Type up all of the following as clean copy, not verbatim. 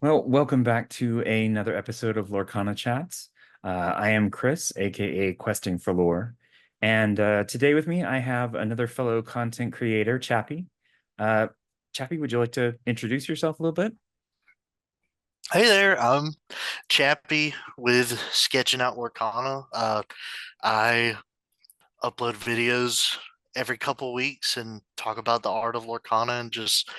Well, welcome back to another episode of LorcanaChats. I am Chris, aka Questing for Lore, and today with me I have another fellow content creator, Chappy. Uh, Chappy, would you like to introduce yourself a little bit? Hey there, I'm Chappy with Sketching Out Lorcana. I upload videos every couple weeks and talk about the art of Lorcana and just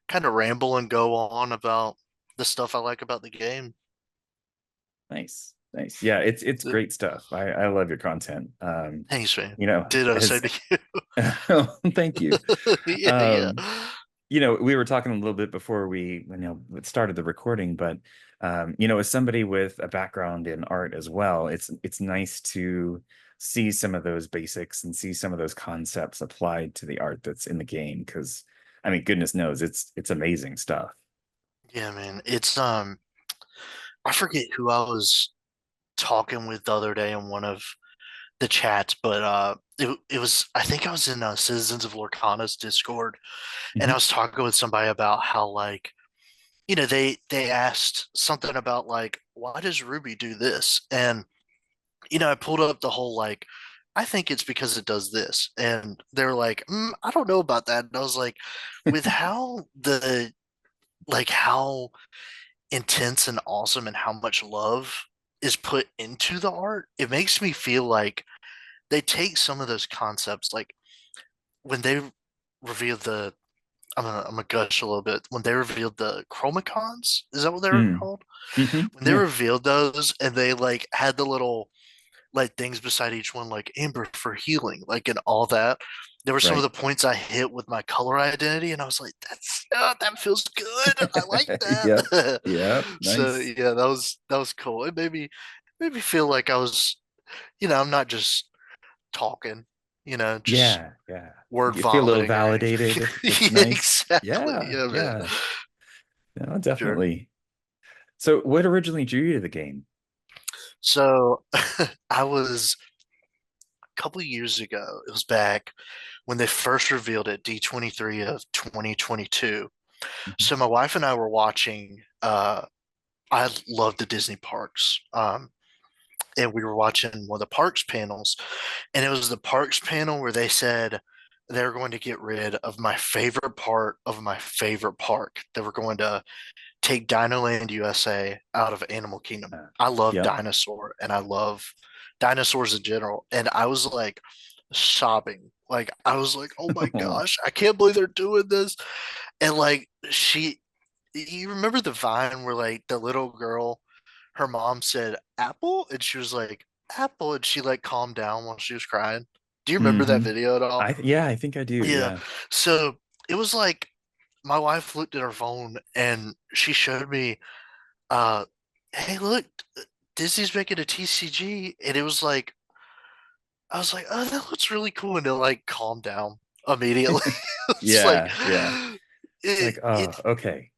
kind of ramble and go on about the stuff I like about the game. Nice, nice. Yeah, it's Uh, great stuff. I love your content. Thanks, man. You know, Ditto, same as to you. thank you. Yeah, yeah. Um, we were talking a little bit before we started the recording, but as somebody with a background in art as well, it's nice to see some of those basics and see some of those concepts applied to the art that's in the game. Because I mean, goodness knows, it's amazing stuff. Yeah, man. I forget who I was talking with the other day in one of the chats, but it was I think I was in Citizens of Lorcana's Discord, and I Mhm. was talking with somebody about how like they asked something about like why does Ruby do this, and I pulled up the whole like I think it's because it does this, and they were like I don't know about that, and I was like with how intense and awesome and how much love is put into the art, it makes me feel like they take some of those concepts, like when they revealed the I'm gonna gush a little bit. When they revealed the chromacons, is that what they were Mm. called? When they Yeah, revealed those and they like had the little like things beside each one, like amber for healing, like and all that. There were some of right. the points I hit with my color identity, and I was like, that feels good. I like Yep, that." yep, So nice. yeah, that was cool. It made me feel like I was, I'm not just talking, just Yeah, yeah. word You feel a little vomiting or validated. anything. It's Yeah, nice. exactly. Yeah, Yeah, man. yeah. No, Sure. definitely. So what originally drew you to the game? So I was a couple of years ago. It was back when they first revealed it, D23 of 2022. Mhm. So my wife and I were watching. I love the Disney parks. And we were watching one of the parks panels, and it was the parks panel where they said they're going to get rid of my favorite part of my favorite park. They were going to take Dinoland USA out of Animal Kingdom. Uh, I love yep. dinosaur and I love dinosaurs in general. And I was like sobbing. Like I was like, oh my gosh, I can't believe they're doing this. And like you remember the Vine where like the little girl, her mom said apple, and she was like apple, and she like calmed down while she was crying. Do you remember that Hmm. video at all? Yeah, I think I do. Yeah. Yeah. So it was like my wife looked at her phone and she showed me, uh, hey, look, Disney's making a TCG, and it was like I was like, oh, that looks really cool, and it like calmed down immediately. It's like Yeah, yeah. It's like, it oh, okay.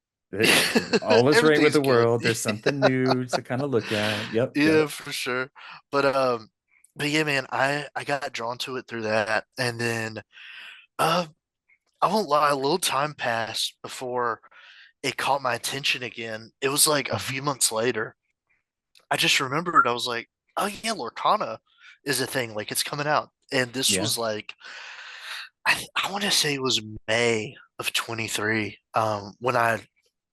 All is right with everything's the good. world. There's something new to kind of look at. Yep, Yeah, yep. for sure. But but yeah, man, I got drawn to it through that, and then uh, I won't lie, a little time passed before it caught my attention again. It was like a Mhm. few months later. I just remembered, I was like, oh yeah, Lorcana is a thing, like it's coming out. And this Yeah. was like I want to say it was May of 23, when I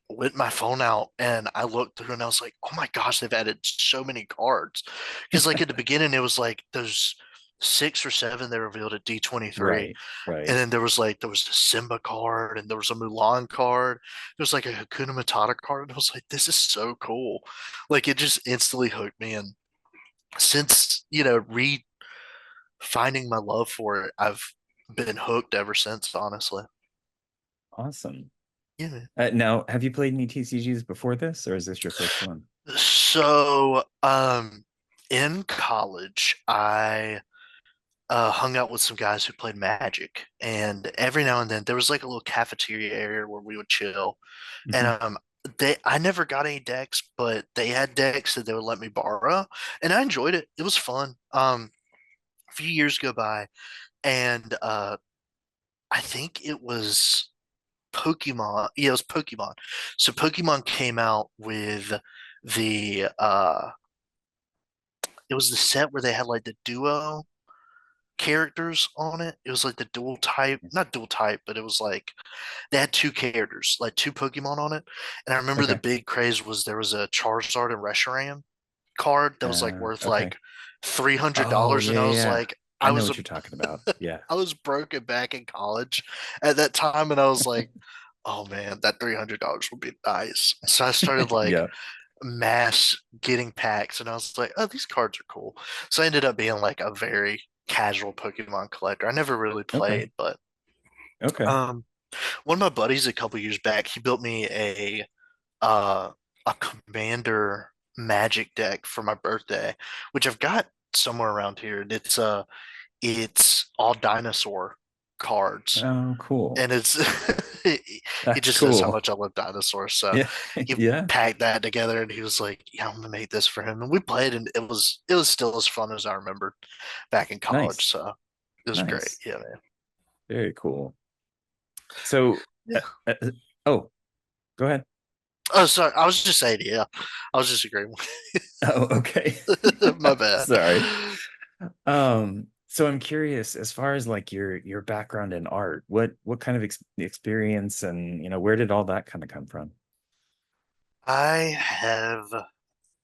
whipped my phone out and I looked through and I was like, oh my gosh, they've added so many cards. Because like at the beginning it was like those six or seven they revealed at D23. Right, And right. then there was a Simba card, and there was a Mulan card. There was like a Hakuna Matata card. And I was like, this is so cool. Like it just instantly hooked me. And since, finding my love for it, I've been hooked ever since, honestly. Awesome. Yeah, man. Now, have you played any TCGs before this, or is this your first one? So, in college, I hung out with some guys who played Magic, and every now and then there was like a little cafeteria area where we would chill. And Mhm. I never got any decks, but they had decks that they would let me borrow, and I enjoyed it. It was fun. A few years go by, and I think it was Pokemon. Yeah, it was Pokemon. So Pokemon came out with the it was the set where they had like the duo characters on it. It was like the dual type, not dual type, but it was like they had two characters, like two Pokemon on it. And I remember the Okay. big craze was there was a Charizard and Reshiram card that was like worth Okay. like $300, Oh, and yeah, I yeah, was yeah. like, I know what you're talking about. Yeah. I was broken back in college at that time, and I was like, oh man, that $300 would be nice. So I started like Yeah. mass getting packs, and I was like, oh, these cards are cool. So I ended up being like a very casual Pokemon collector. I never really Okay. played, but Okay. um, one of my buddies a couple years back, he built me uh a Commander Magic deck for my birthday, which I've got somewhere around here. And it's all dinosaur cards, Oh, cool. and it's he That's just knows how cool. much I love dinosaurs. So Yeah. he Yeah. packed that together, and he was like, "Yeah, I'm gonna make this for him." And we played, and it was still as fun as I remembered back in college. Nice. So it was great. Nice. Yeah, man. Very cool. So, Yeah. oh, go ahead. Oh, sorry. I was just saying, yeah. I was just agreeing. Oh, okay. My bad. Sorry. So I'm curious, as far as like your background in art, what kind of experience and where did all that kind of come from? I have,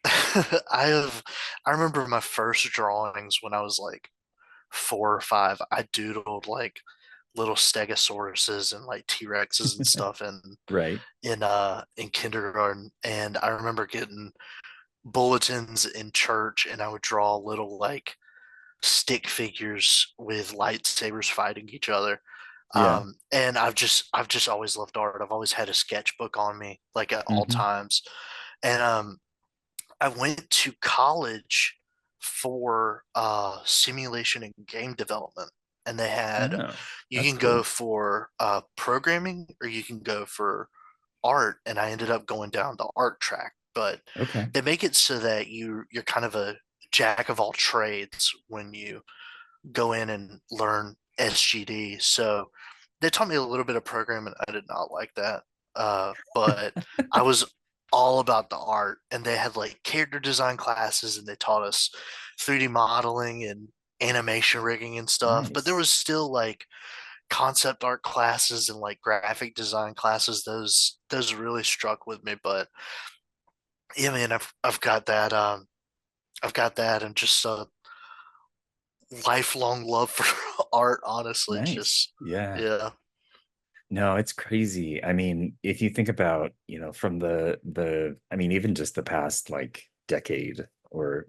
I have, I remember my first drawings when I was like 4 or 5. I doodled like little stegosauruses and like T-Rexes and stuff Right. in kindergarten. And I remember getting bulletins in church, and I would draw little like stick figures with lightsabers fighting each other. Yeah. And I've just always loved art. I've always had a sketchbook on me, like at all Hmm. times. And I went to college for simulation and game development, and they had Oh, you that's can go cool. for programming or you can go for art, and I ended up going down the art track. But Okay. they make it so that you're kind of a jack of all trades when you go in and learn SGD. So they taught me a little bit of programming. I did not like that. But I was all about the art, and they had like character design classes, and they taught us 3D modeling and animation rigging and stuff. But there Nice. was still like concept art classes and like graphic design classes. Those really struck with me. But yeah, man, I've got that. I've got that, and just lifelong love for art, honestly. Nice. Just, Yeah. yeah. No, it's crazy. I mean, if you think about, from I mean, even just the past like decade or,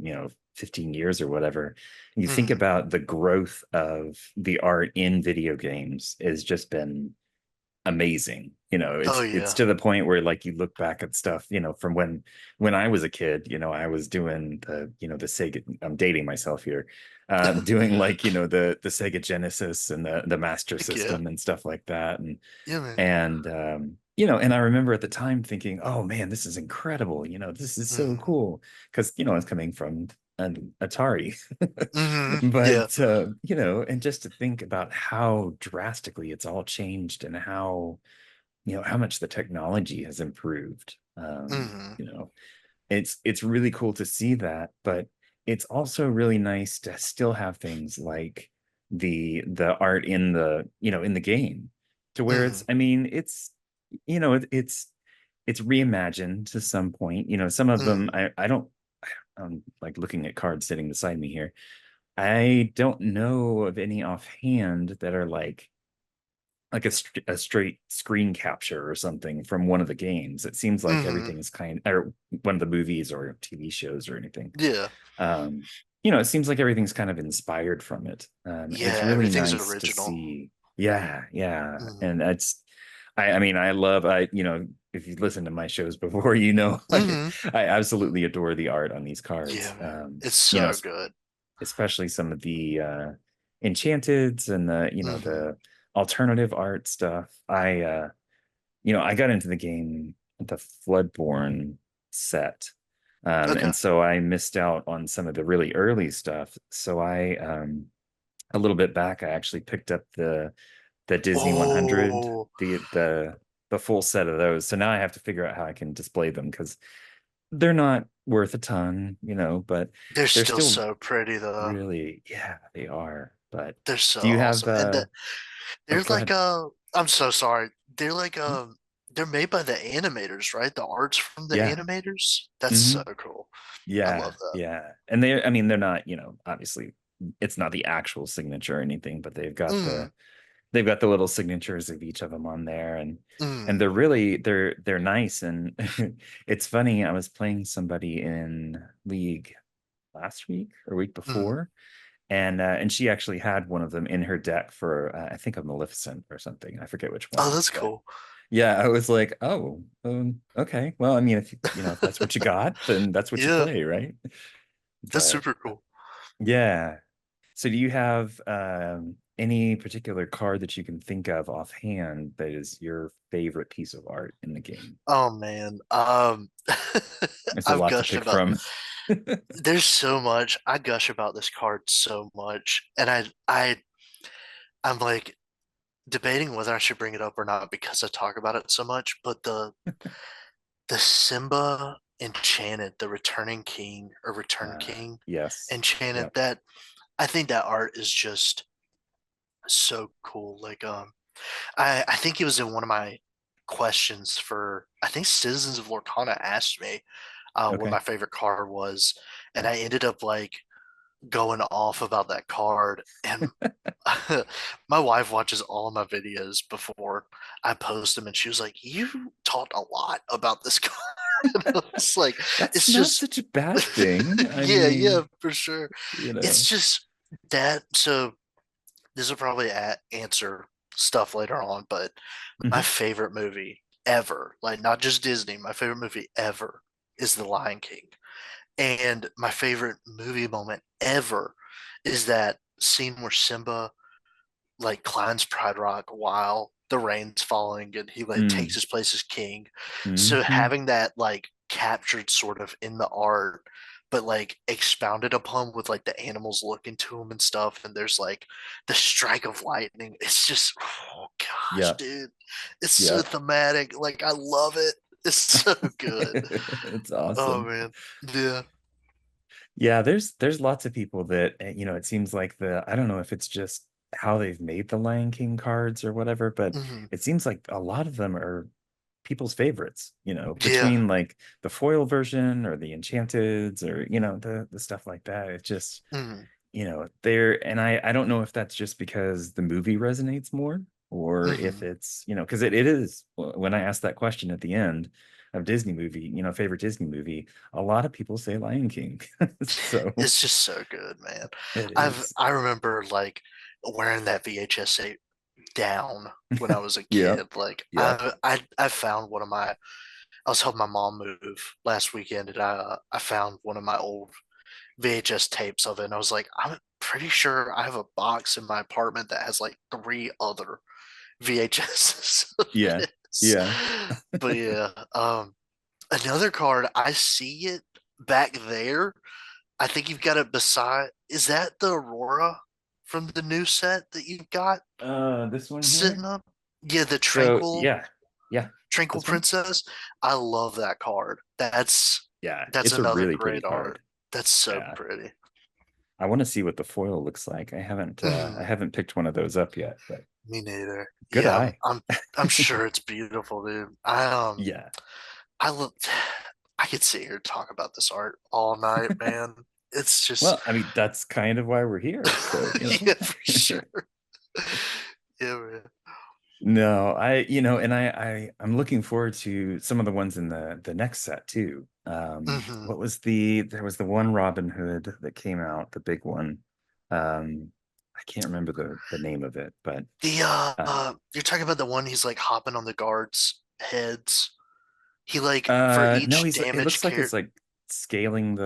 15 years or whatever, you think Hmm. about the growth of the art in video games has just been amazing. Oh, It's yeah. to the point where like you look back at stuff, from when I was a kid, I was doing the Sega, I'm dating myself here, doing like, the Sega Genesis and the Master Heck yeah. System and stuff like that. Yeah, man. And I remember at the time thinking, oh man, this is incredible. This is so Hmm. cool. Because, it's coming from an Atari. Hmm. Yeah. But and just to think about how drastically it's all changed and how much the technology has improved. Hmm. It's really cool to see that, but it's also really nice to still have things like the art in the game, to where Hmm. it's, I mean, it's reimagined to some point. Some of them Hmm. I don't, I'm like looking at cards sitting beside me here. I don't know of any offhand that are like a straight screen capture or something from one of the games. It seems like Hmm. everything is or one of the movies or TV shows or anything. Yeah. Um, it seems like everything's kind of inspired from it. It's Yeah. really Everything's nice to original. see. Yeah, yeah. Hmm. And I mean, if you listen to my shows before, Hmm. I absolutely adore the art on these cards. Yeah, man. It's so Es- good. especially some of the enchanteds and Hmm. the alternative art stuff. I got into the game with the Floodborne set. Okay. And so I missed out on some of the really early stuff. So a little bit back, I actually picked up the Disney 100, Oh, the the full set of those. So now I have to figure out how I can display them because they're not worth a ton, but They're they're still still so pretty though. really, yeah, they are. But They're so do you have awesome. And oh, they're go like ahead. I'm so sorry. They're like Hmm? they're made by the animators, right? The art's from the Yeah. animators. That's Hmm. so cool. I Yeah, love that. yeah. And I mean, they're not, obviously it's not the actual signature or anything, but Mm, they've got the little signatures of each of them on there, and mm, they're nice. And it's funny, I was playing somebody in League last week or week mm. before, and she actually had one of them in her deck for I think a Maleficent or something. I forget which Oh, one, that's but cool. yeah, I was like, oh, okay. Well, I mean, if if that's what you got, then that's what you Yeah, play, right? that's But super cool. yeah. So do you have any particular card that you can think of offhand that is your favorite piece of art in the game? Oh man. There's a I've lot to gushed pick about from. there's so much. I gush about this card so much. And I'm like debating whether I should bring it up or not because I talk about it so much. But the Simba Enchanted, the Returning King or Return King Yes. Enchanted, Yep. that I think that art is just so cool. Like I think it was in one of my questions for I think Citizens of Lorcana asked me what my Okay. favorite card was, and Yeah. I ended up like going off about that card. And my wife watches all of my videos before I post them, and she was like, "You talked a lot about this card." And I was like, That's "It's not just, such a bad thing. I yeah, yeah, mean, for sure. you It's know. just that." So this will probably answer stuff later on, but my Mhm. favorite movie ever, like not just Disney, my favorite movie ever is The Lion King. And my favorite movie moment ever is that scene where Simba like climbs Pride Rock while the rain's falling and he like takes Mm. his place as king. So Mhm. having that like captured sort of in the art, but like expounded upon with like the animals looking to him and stuff, and there's like the strike of lightning. It's just oh gosh, Yeah. dude, it's so Yeah. thematic. Like I love it. It's so good. It's Oh awesome. man, yeah. Yeah, there's lots of people that it seems like I don't know if it's just how they've made the Lion King cards or whatever, but Mhm. it seems like a lot of them are people's favorites, Yeah. between like the foil version or the enchanteds or the stuff like that. It just Mhm. there, and I don't know if that's just because the movie resonates more or if Mhm. it's because it is when I asked that question at the end of Disney movie, favorite Disney movie, a lot of people say Lion King. So It's just so good, man. it is. I remember like wearing that VHS tape down when I was a Yep. kid. Like Yep. I found one of my I was helping my mom move last weekend, and I found one of my old VHS tapes of it, and I was like, I'm pretty sure I have a box in my apartment that has like three other VHSs of Yeah. this. Yeah. But yeah, another card I see it back there. I think you've got it beside. Is that the Aurora from the new set that you've got This one sitting here. up? Yeah, the So Tranquil yeah. Yeah. Tranquil This one. Princess. I love that card. Yeah, That's it's a another really pretty great card. art. That's so Yeah. pretty. I want to see what the foil looks like. I Mhm. haven't picked one of those up yet, but Me neither. good Yeah, eye. I'm sure it's beautiful, dude. Yeah. I look I could sit here and talk about this art all night, man. It's just Well, I mean, that's kind of why we're here. So, yeah, for sure. Yeah, man. No, and I'm looking forward to some of the ones in the next set too. Hmm. There was the one Robin Hood that came out, the big one. I can't remember the name of it, but The uh you're talking about the one he's like hopping on the guards' heads. He like for no, each it damage looks like it's character. like scaling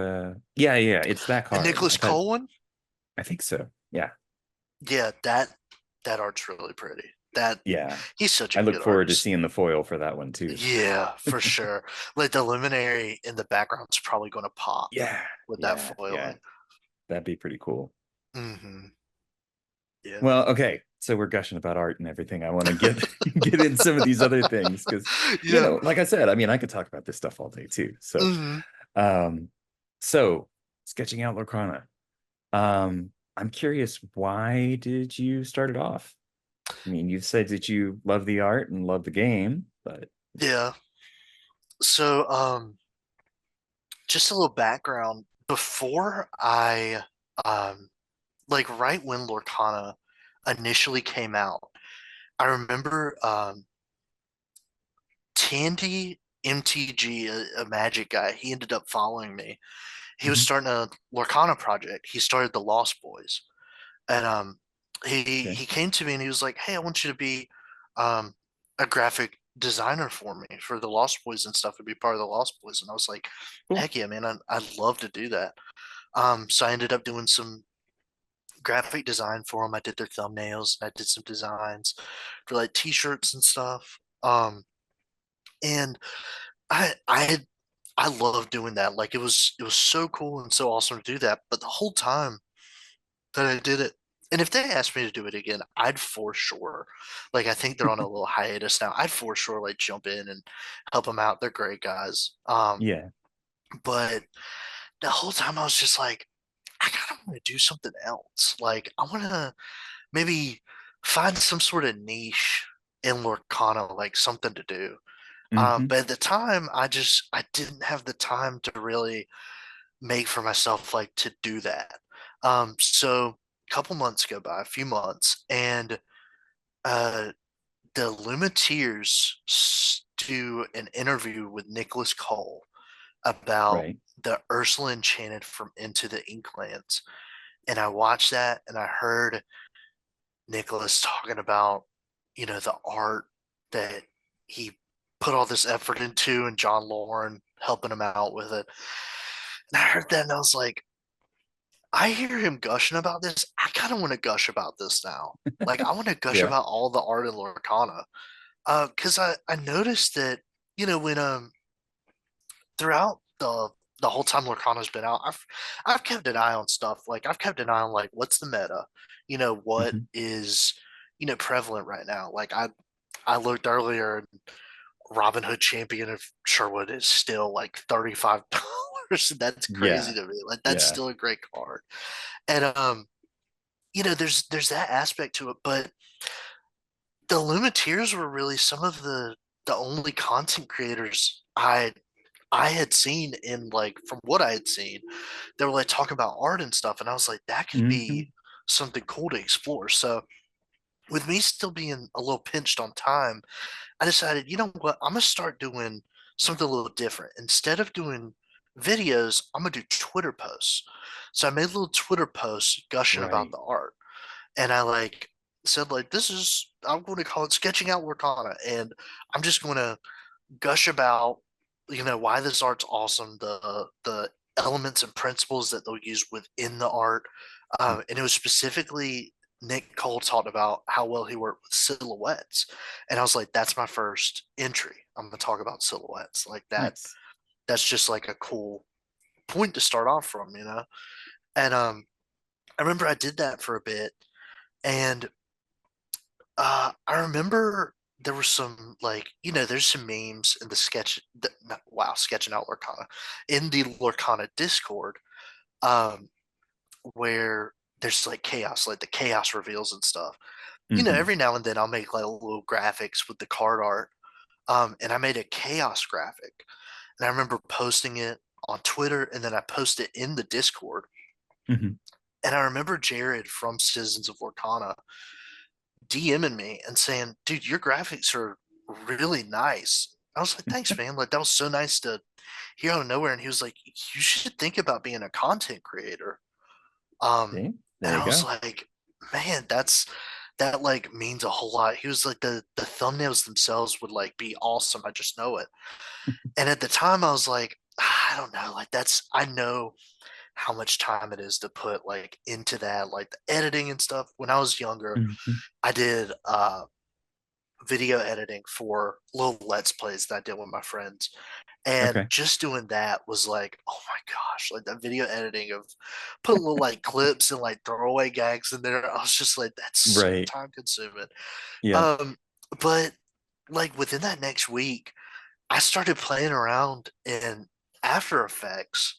yeah, it's that The card. Nicholas Cole one? I think so. Yeah. Yeah, that art's really pretty. That Yeah. he's such I a look good forward to artist. seeing the foil for that one too. Yeah, for sure. Like the luminary in the background's probably going to pop Yeah. with that Yeah. Yeah. foiling. That'd be pretty cool. Hmm. Yeah, Well, man. okay. so we're gushing about art and everything. I want to get get in some of these other things because, Yeah. like I said, I mean, I could talk about this stuff all day too. So, Hmm. um, so sketching out Lorcana. I'm curious, why did you start it off? I mean, you said that you love the art and love the game, but Yeah. So, just a little background. Before I, um, like right when Lorcana initially came out, I remember Tandy MTG, a Magic guy, he ended up following me. He was Mhm. starting a Lorcana project. He started the Lost Boys, and Okay, he came to me and he was like, "Hey, I want you to be um, a graphic designer for me for the Lost Boys and stuff, and be part of the Lost Boys." And I was like, cool. "Heck yeah, man! I'd love to do that." So I ended up doing some graphic design for them. I did their thumbnails. I did some designs for like T-shirts and stuff. And I I love doing that. Like it was so cool and so awesome to do that. But the whole time that I did it, and if they asked me to do it again, I'd for sure. Like I think they're on a little hiatus now. I'd for sure like jump in and help them out. They're great guys. Yeah. But the whole time I was just like, I kind of want to do something else. Like I want to maybe find some sort of niche in Lorcana, like something to do. Hmm. But at the time, I didn't have the time to really make for myself like to do that. So a couple months go by, a few months, and uh, the Lumineers do an interview with Nicholas Cole about Right. the Ursula Enchanted from Into the Inklands. And I watched that and I heard Nicholas talking about, the art that he put all this effort into and John Lauren helping him out with it. And I heard that and I was like, I hear him gushing about this. I kind of want to gush about this now. Like I want to gush Yeah. about all the art in Lorcana. Because I noticed that, when throughout the whole time Lorcana's been out, I've kept an eye on stuff. Like I've kept an eye on like what's the meta, what Hmm. is prevalent right now. Like I looked earlier and Robin Hood Champion of Sherwood is still like $35. That's crazy Yeah. to me. Like that's Yeah. still a great card. And there's that aspect to it, but the Lumineers were really some of the only content creators I had seen in like from what I had seen, they were like talking about art and stuff, and I was like, that could Hmm. be something cool to explore. So with me still being a little pinched on time, I decided, you know what, I'm gonna start doing something a little different. Instead of doing videos, I'm gonna do Twitter posts. So I made little Twitter posts gushing about Right. the art. And I like said like this is I'm going to call it sketching out Lorcana, and I'm just going to gush about why this art's awesome, the elements and principles that they'll use within the art, and it was specifically Nick Cole talked about how well he worked with silhouettes, and I was like, that's my first entry. I'm going to talk about silhouettes like that. Nice. That's just like a cool point to start off from. And I remember I did that for a bit, and I remember there were some like there's some memes in the wow, sketching out Lorcana in the Lorcana Discord, um, where there's like chaos, like the chaos reveals and stuff. Hmm. Every now and then I'll make like little graphics with the card art, and I made a chaos graphic, and I remember posting it on Twitter, and then I posted it in the Discord, Hmm. and I remember Jared from Citizens of Lorcana DMing me and saying, "Dude, your graphics are really nice." I was like, "Thanks, man. Like that was so nice to hear out of nowhere." And he was like, "You should think about being a content creator." Um, See, and there you I was go. like, "Man, that like means a whole lot." He was like, "The thumbnails themselves would like be awesome. I just know it." And at the time, I was like, I don't know. Like I know how much time it is to put like into that, like the editing and stuff. When I was younger, Hmm. I did video editing for little let's plays that I did with my friends. And Okay. just doing that was like, oh gosh, like that video editing of putting little like clips and like throwaway gags in there. I was just like, that's so Right. time consuming. Yeah. Um, but like within that next week, I started playing around in After Effects,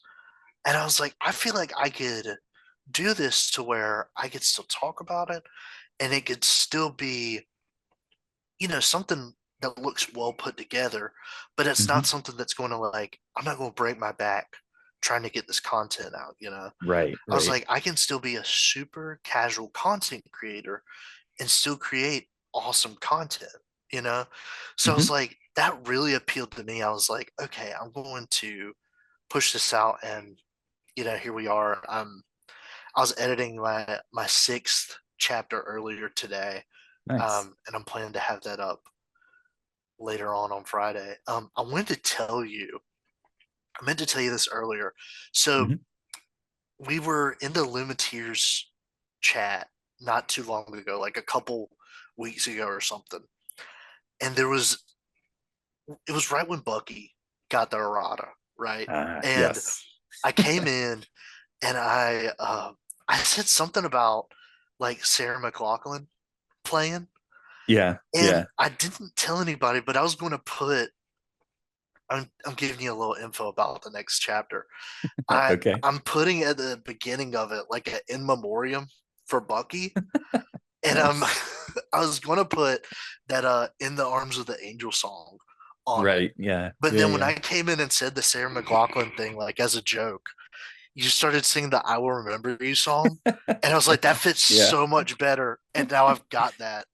and I was like, I feel like I could do this to where I could still talk about it, and it could still be, something that looks well put together, but it's not Hmm. something that's going to like, I'm not going to break my back trying to get this content out. Right. I was Right. like, I can still be a super casual content creator and still create awesome content, you know? So I was Hmm. like, that really appealed to me. I was like, okay, I'm going to push this out, and here we are. I was editing my sixth chapter earlier today, Nice. and I'm planning to have that up later on Friday. I meant to tell you this earlier. So Hmm. we were in the Lumineers chat not too long ago, like a couple weeks ago or something. And it was right when Bucky got the errata, right? And Yes. I came in and I said something about like Sarah McLachlan playing, Yeah. and Yeah. I didn't tell anybody, but I was going to put. I'm giving you a little info about the next chapter. Okay. I'm putting at the beginning of it like an in memoriam for Bucky, and Nice. I was going to put that "In the Arms of the Angel" song on it, Right. Yeah. but Yeah. then when Yeah. I came in and said the Sarah McLachlan thing like as a joke, you started singing the "I Will Remember You" song, and I was like, that fits Yeah. so much better, and now I've got that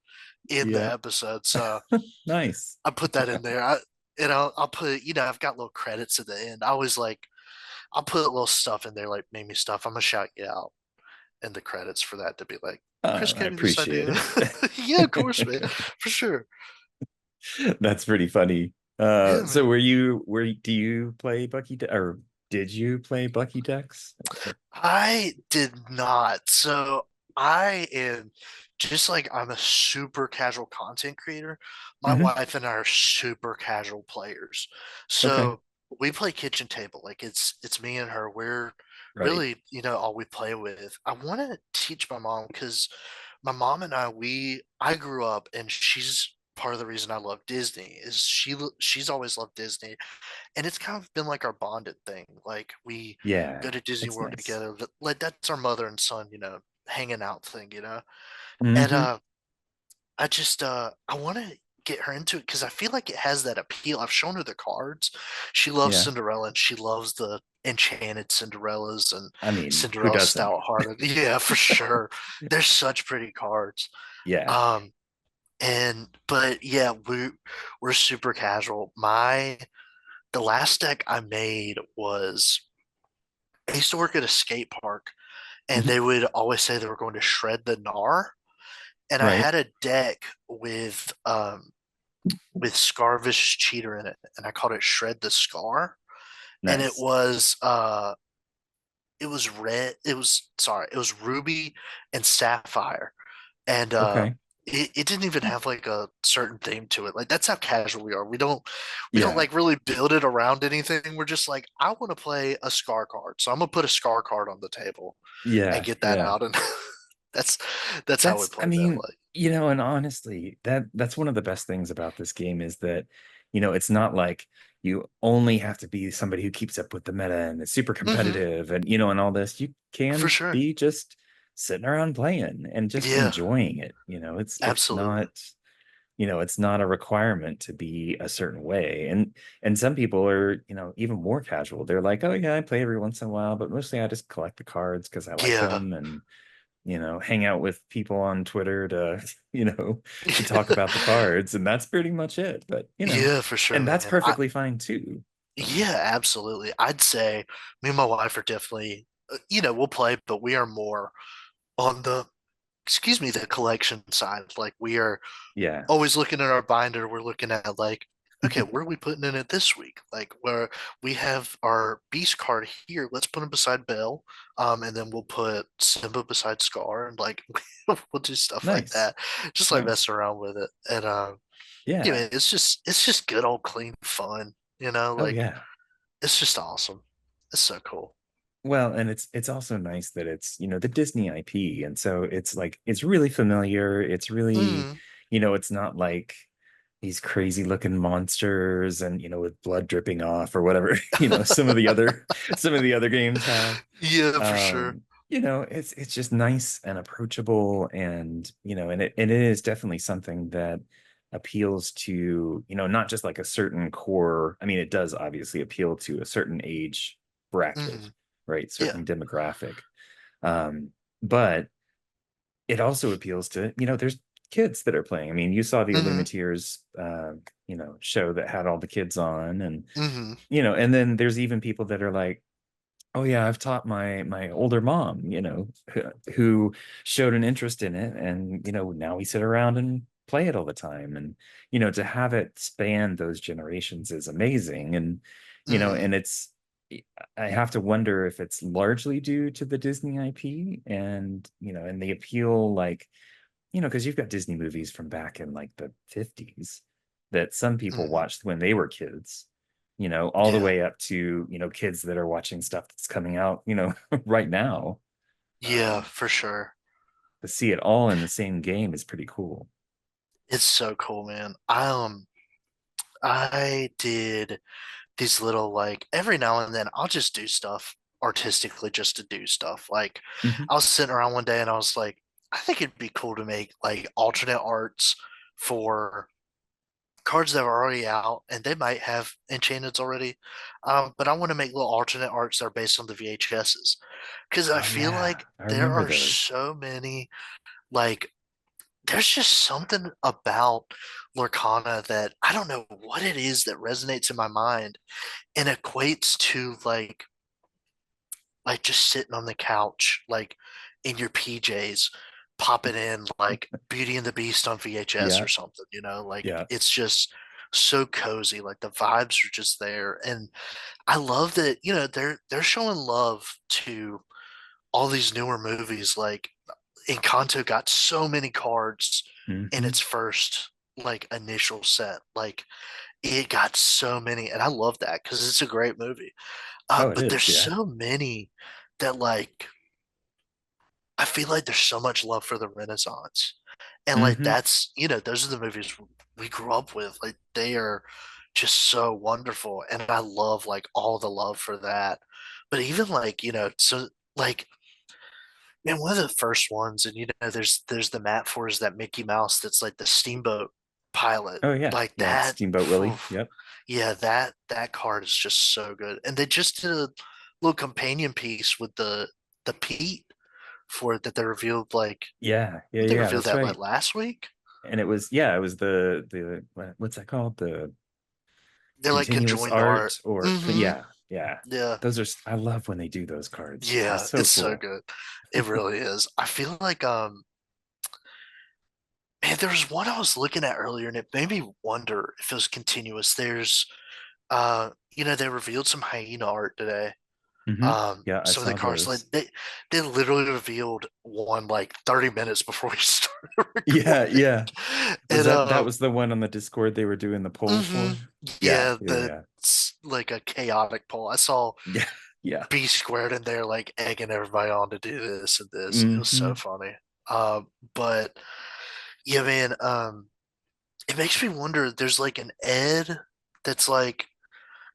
in the Yeah. episode, so Nice. I put that in there. I'll put, I've got little credits at the end. I always like, I'll put little stuff in there, like made me stuff. I'm gonna shout you out in the credits for that to be like, Chris I gave me this appreciate idea. Yeah, of course, man, it. for sure. That's pretty funny. Yeah, So man. do you play or did you play Bucky Decks? I did not. So I am just like I'm a super casual content creator. My Hmm. wife and I are super casual players. Okay. So we play kitchen table. Like it's me and her. We're Right. really, all we play with. I want to teach my mom because my mom and I grew up, and she's part of the reason I love Disney is she's always loved Disney, and it's kind of been like our bonded thing. Like we go Yeah. to Disney That's World nice. together. Like that's our mother and son, hanging out thing. And Hmm. I just I want to get her into it because I feel like it has that appeal. I've shown her the cards. She loves Yeah. Cinderella, and she loves the enchanted Cinderellas and I mean, who Cinderella doesn't? Stout Hearted. Yeah, for sure. They're such pretty cards. Yeah. Um and but yeah, we're super casual. The last deck I made was I used to work at a skate park, and Hmm. they would always say they were going to shred the gnar. And I Right. had a deck with Scarvish Cheater in it, and I called it Shred the Scar. And Nice. it was red. It was ruby and sapphire, and Okay. it didn't even have like a certain theme to it. Like that's how casual we are. We don't Yeah. like really build it around anything. We're just like, I want to play a scar card, so I'm gonna put a scar card on the table and Yeah. get that Yeah. out, and that's that's how we I play that. mean, Like, and honestly, that's one of the best things about this game is that, it's not like you only have to be somebody who keeps up with the meta and is super hmm competitive and and all this. You for can sure. be just sitting around playing and just Yeah, enjoying it. absolutely. It's not a requirement to be a certain way. And some people are, even more casual. They're like, oh yeah, I play every once in a while, but mostly I just collect the cards because I like Yeah. them and hang out with people on Twitter to, to talk about the cards, and that's pretty much it. But, Yeah, for sure, and that's man. perfectly fine too. Yeah, absolutely. I'd say me and my wife are definitely, we'll play, but we are more on the collection side. Like we are Yeah. always looking at our binder. We're looking at like, okay, where are we putting in it this week? Like where we have our Beast card here. Let's put him beside Belle. And then we'll put Simba beside Scar, and like we'll do stuff like Nice. that. Just like mess Nice. around with it. And Yeah. it's just good old clean fun. Oh Like yeah. it's just awesome. That's so cool. Well, and it's also nice that it's, the Disney IP. And so it's like it's really familiar. It's really, Mm, it's not like these crazy looking monsters and, with blood dripping off or whatever, some of the other games have. yeah, for sure. um it's just nice and approachable, and and it is definitely something that appeals to, not just like a certain core. I mean, it does obviously appeal to a certain age bracket, Mm, right? yeah. Certain demographic. But it also appeals to, there's kids that are playing. I mean, you saw the Hmm. Illuminateers show that had all the kids on, and Hmm. and then there's even people that are like, oh yeah, I've taught my older mom, who showed an interest in it, and now we sit around and play it all the time. And to have it span those generations is amazing. And Hmm. and it's, I have to wonder if it's largely due to the Disney IP, and and the appeal, like, because you've got Disney movies from back in like the 50s that some people Hmm. watched when they were kids, all the Yeah. way up to, kids that are watching stuff that's coming out, right now. Yeah, Um, for sure. to see it all in the same game is pretty cool. It's so cool, man. I did these little like every now and then I'll just do stuff artistically just to do stuff. Like Hmm. I was sitting around one day and I was like, I think it'd be cool to make like alternate arts for cards that are already out and they might have enchantments already. But I want to make little alternate arts that are based on the VHSs. Because I Oh feel yeah, like I there remember are those. so many like there's just something about Lorcana that I don't know what it is that resonates in my mind and equates to like just sitting on the couch, like in your PJs, popping in like Beauty and the Beast on VHS Yeah, or something, like yeah. it's just so cozy. Like the vibes are just there. And I love that, they're showing love to all these newer movies. Like Encanto got so many cards in Hmm. its first like initial set. Like it got so many, and I love that because it's a great movie. Oh, it But there's is. Yeah. so many that like I feel like there's so much love for the Renaissance. And like Hmm. that's, those are the movies we grew up with. Like they are just so wonderful. And I love like all the love for that. But even like, so like man, one of the first ones, and there's the map for is that Mickey Mouse that's like the steamboat pilot. Oh yeah, Like yeah. that, Steamboat Willie. oof, Yep. yeah, that card is just so good. And they just did a little companion piece with the Pete for it that they revealed like Yeah, yeah, they yeah. revealed That's that like right. last week. And it was, yeah, it was the what's that called? The They're like continuous conjoined art. art, or Mm-hmm. yeah, yeah. Yeah. Those are, I love when they do those cards. They're Yeah, so it's so cool. good. It really is. I feel like man, there was one I was looking at earlier and it made me wonder if it was continuous. There's they revealed some hyena art today. Hmm. Yeah, I Some of the saw cards like those. they literally revealed one like 30 minutes before we started Yeah, recording. yeah. Was And that was the one on the Discord they were doing the poll hmm for? Yeah, yeah, yeah, yeah. that's like a chaotic poll. I saw Yeah, yeah. B squared in there like egging everybody on to do this and this. It was so Hmm. funny. But yeah, man, it makes me wonder. There's like an Ed that's like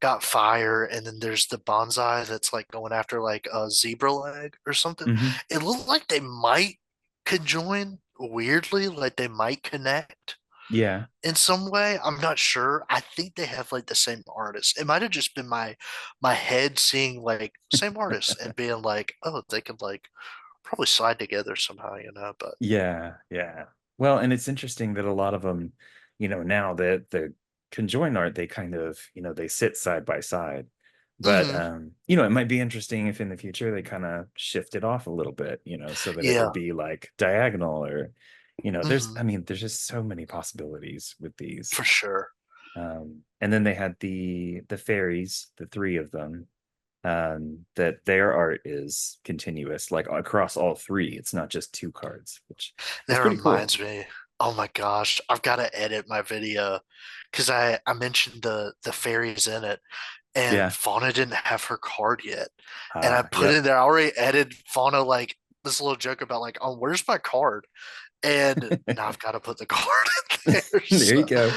got fire, and then there's the bonsai that's like going after like a zebra leg or something. Hmm. It looked like they might conjoin weirdly, like they might connect Yeah. in some way. I'm not sure. I think they have like the same artist. It might have just been my head seeing like same artist and being like, oh, they could like probably slide together somehow. But Yeah, yeah. Well, and it's interesting that a lot of them, now that the conjoined art, they kind of, they sit side by side. But mhm, it might be interesting if in the future they kind of shift it off a little bit, so that it would yeah, be like diagonal, or, mhm, I mean, there's just so many possibilities with these. for sure. And then they had the fairies, the three of them, that their art is continuous, like across all three. It's not just two cards, which is That pretty cool. reminds me. Oh my gosh, I've got to edit my video because I mentioned the fairies in it, and Yeah. Fauna didn't have her card yet. And I put Yep. in there, I already added Fauna like this little joke about like, oh, where's my card? And now I've got to put the card in there. There you So go.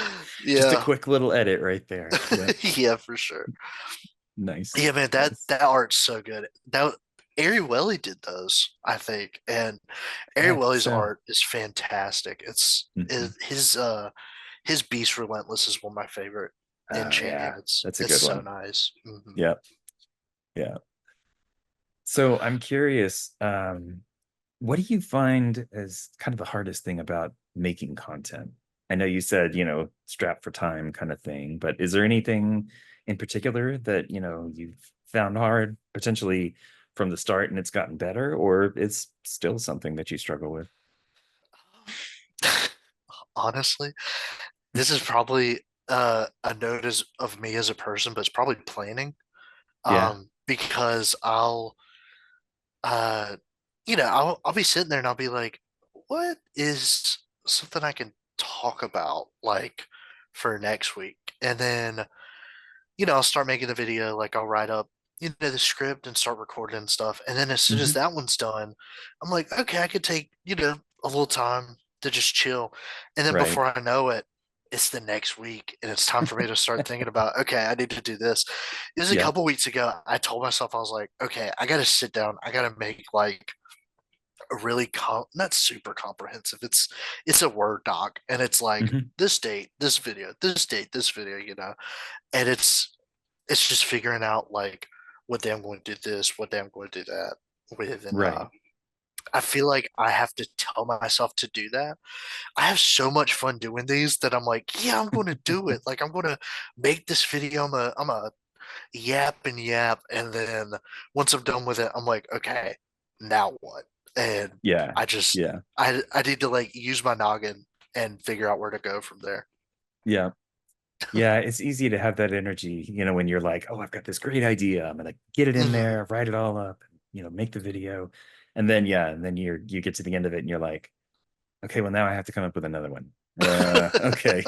Just a yeah. quick little edit right there. Yep. Yeah, for sure. Nice. Yeah, man, that Nice. that art's so good. That Ari Welly did those, I think, and Ari Yeah, I think Welly's so. art is fantastic. Mhm. His Beast Relentless is one of my favorite Oh yeah, enchantments. that's a It's good so one. nice. Yep. Yeah. So I'm curious, what do you find as kind of the hardest thing about making content? I know you said, strapped for time kind of thing, but is there anything in particular that, you've found hard potentially from the start and it's gotten better, or it's still something that you struggle with? Honestly, this is probably a note of me as a person, but it's probably planning. Yeah. Because uh I'll be sitting there and I'll be like, what is something I can talk about like for next week? And then, I'll start making the video, like I'll write up, the script and start recording and stuff. And then as soon as Hmm. that one's done, I'm like, okay, I could take, a little time to just chill. And then Right. before I know it, it's the next week and it's time for me to start thinking about, okay, I need to do this. It was a Yeah. couple weeks ago. I told myself, I was like, okay, I got to sit down. I got to make like a really not super comprehensive. It's a Word doc and it's like Hmm. this date, this video, this date, this video, and it's just figuring out like what day I'm going to do this, what day I'm going to do that with, and Right. I feel like I have to tell myself to do that. I have so much fun doing these that I'm like, yeah, I'm going to do it. Like I'm going to make this video. I'm a yap and yap, and then once I'm done with it, I'm like, okay, now what? And Yeah. I just Yeah. I need to like use my noggin and figure out where to go from there. Yeah. Yeah, it's easy to have that energy, when you're like, oh, I've got this great idea. I'm gonna get it in Mhm. there, write it all up, make the video. And then yeah, and then you get to the end of it and you're like, okay, well now I have to come up with another one. Okay.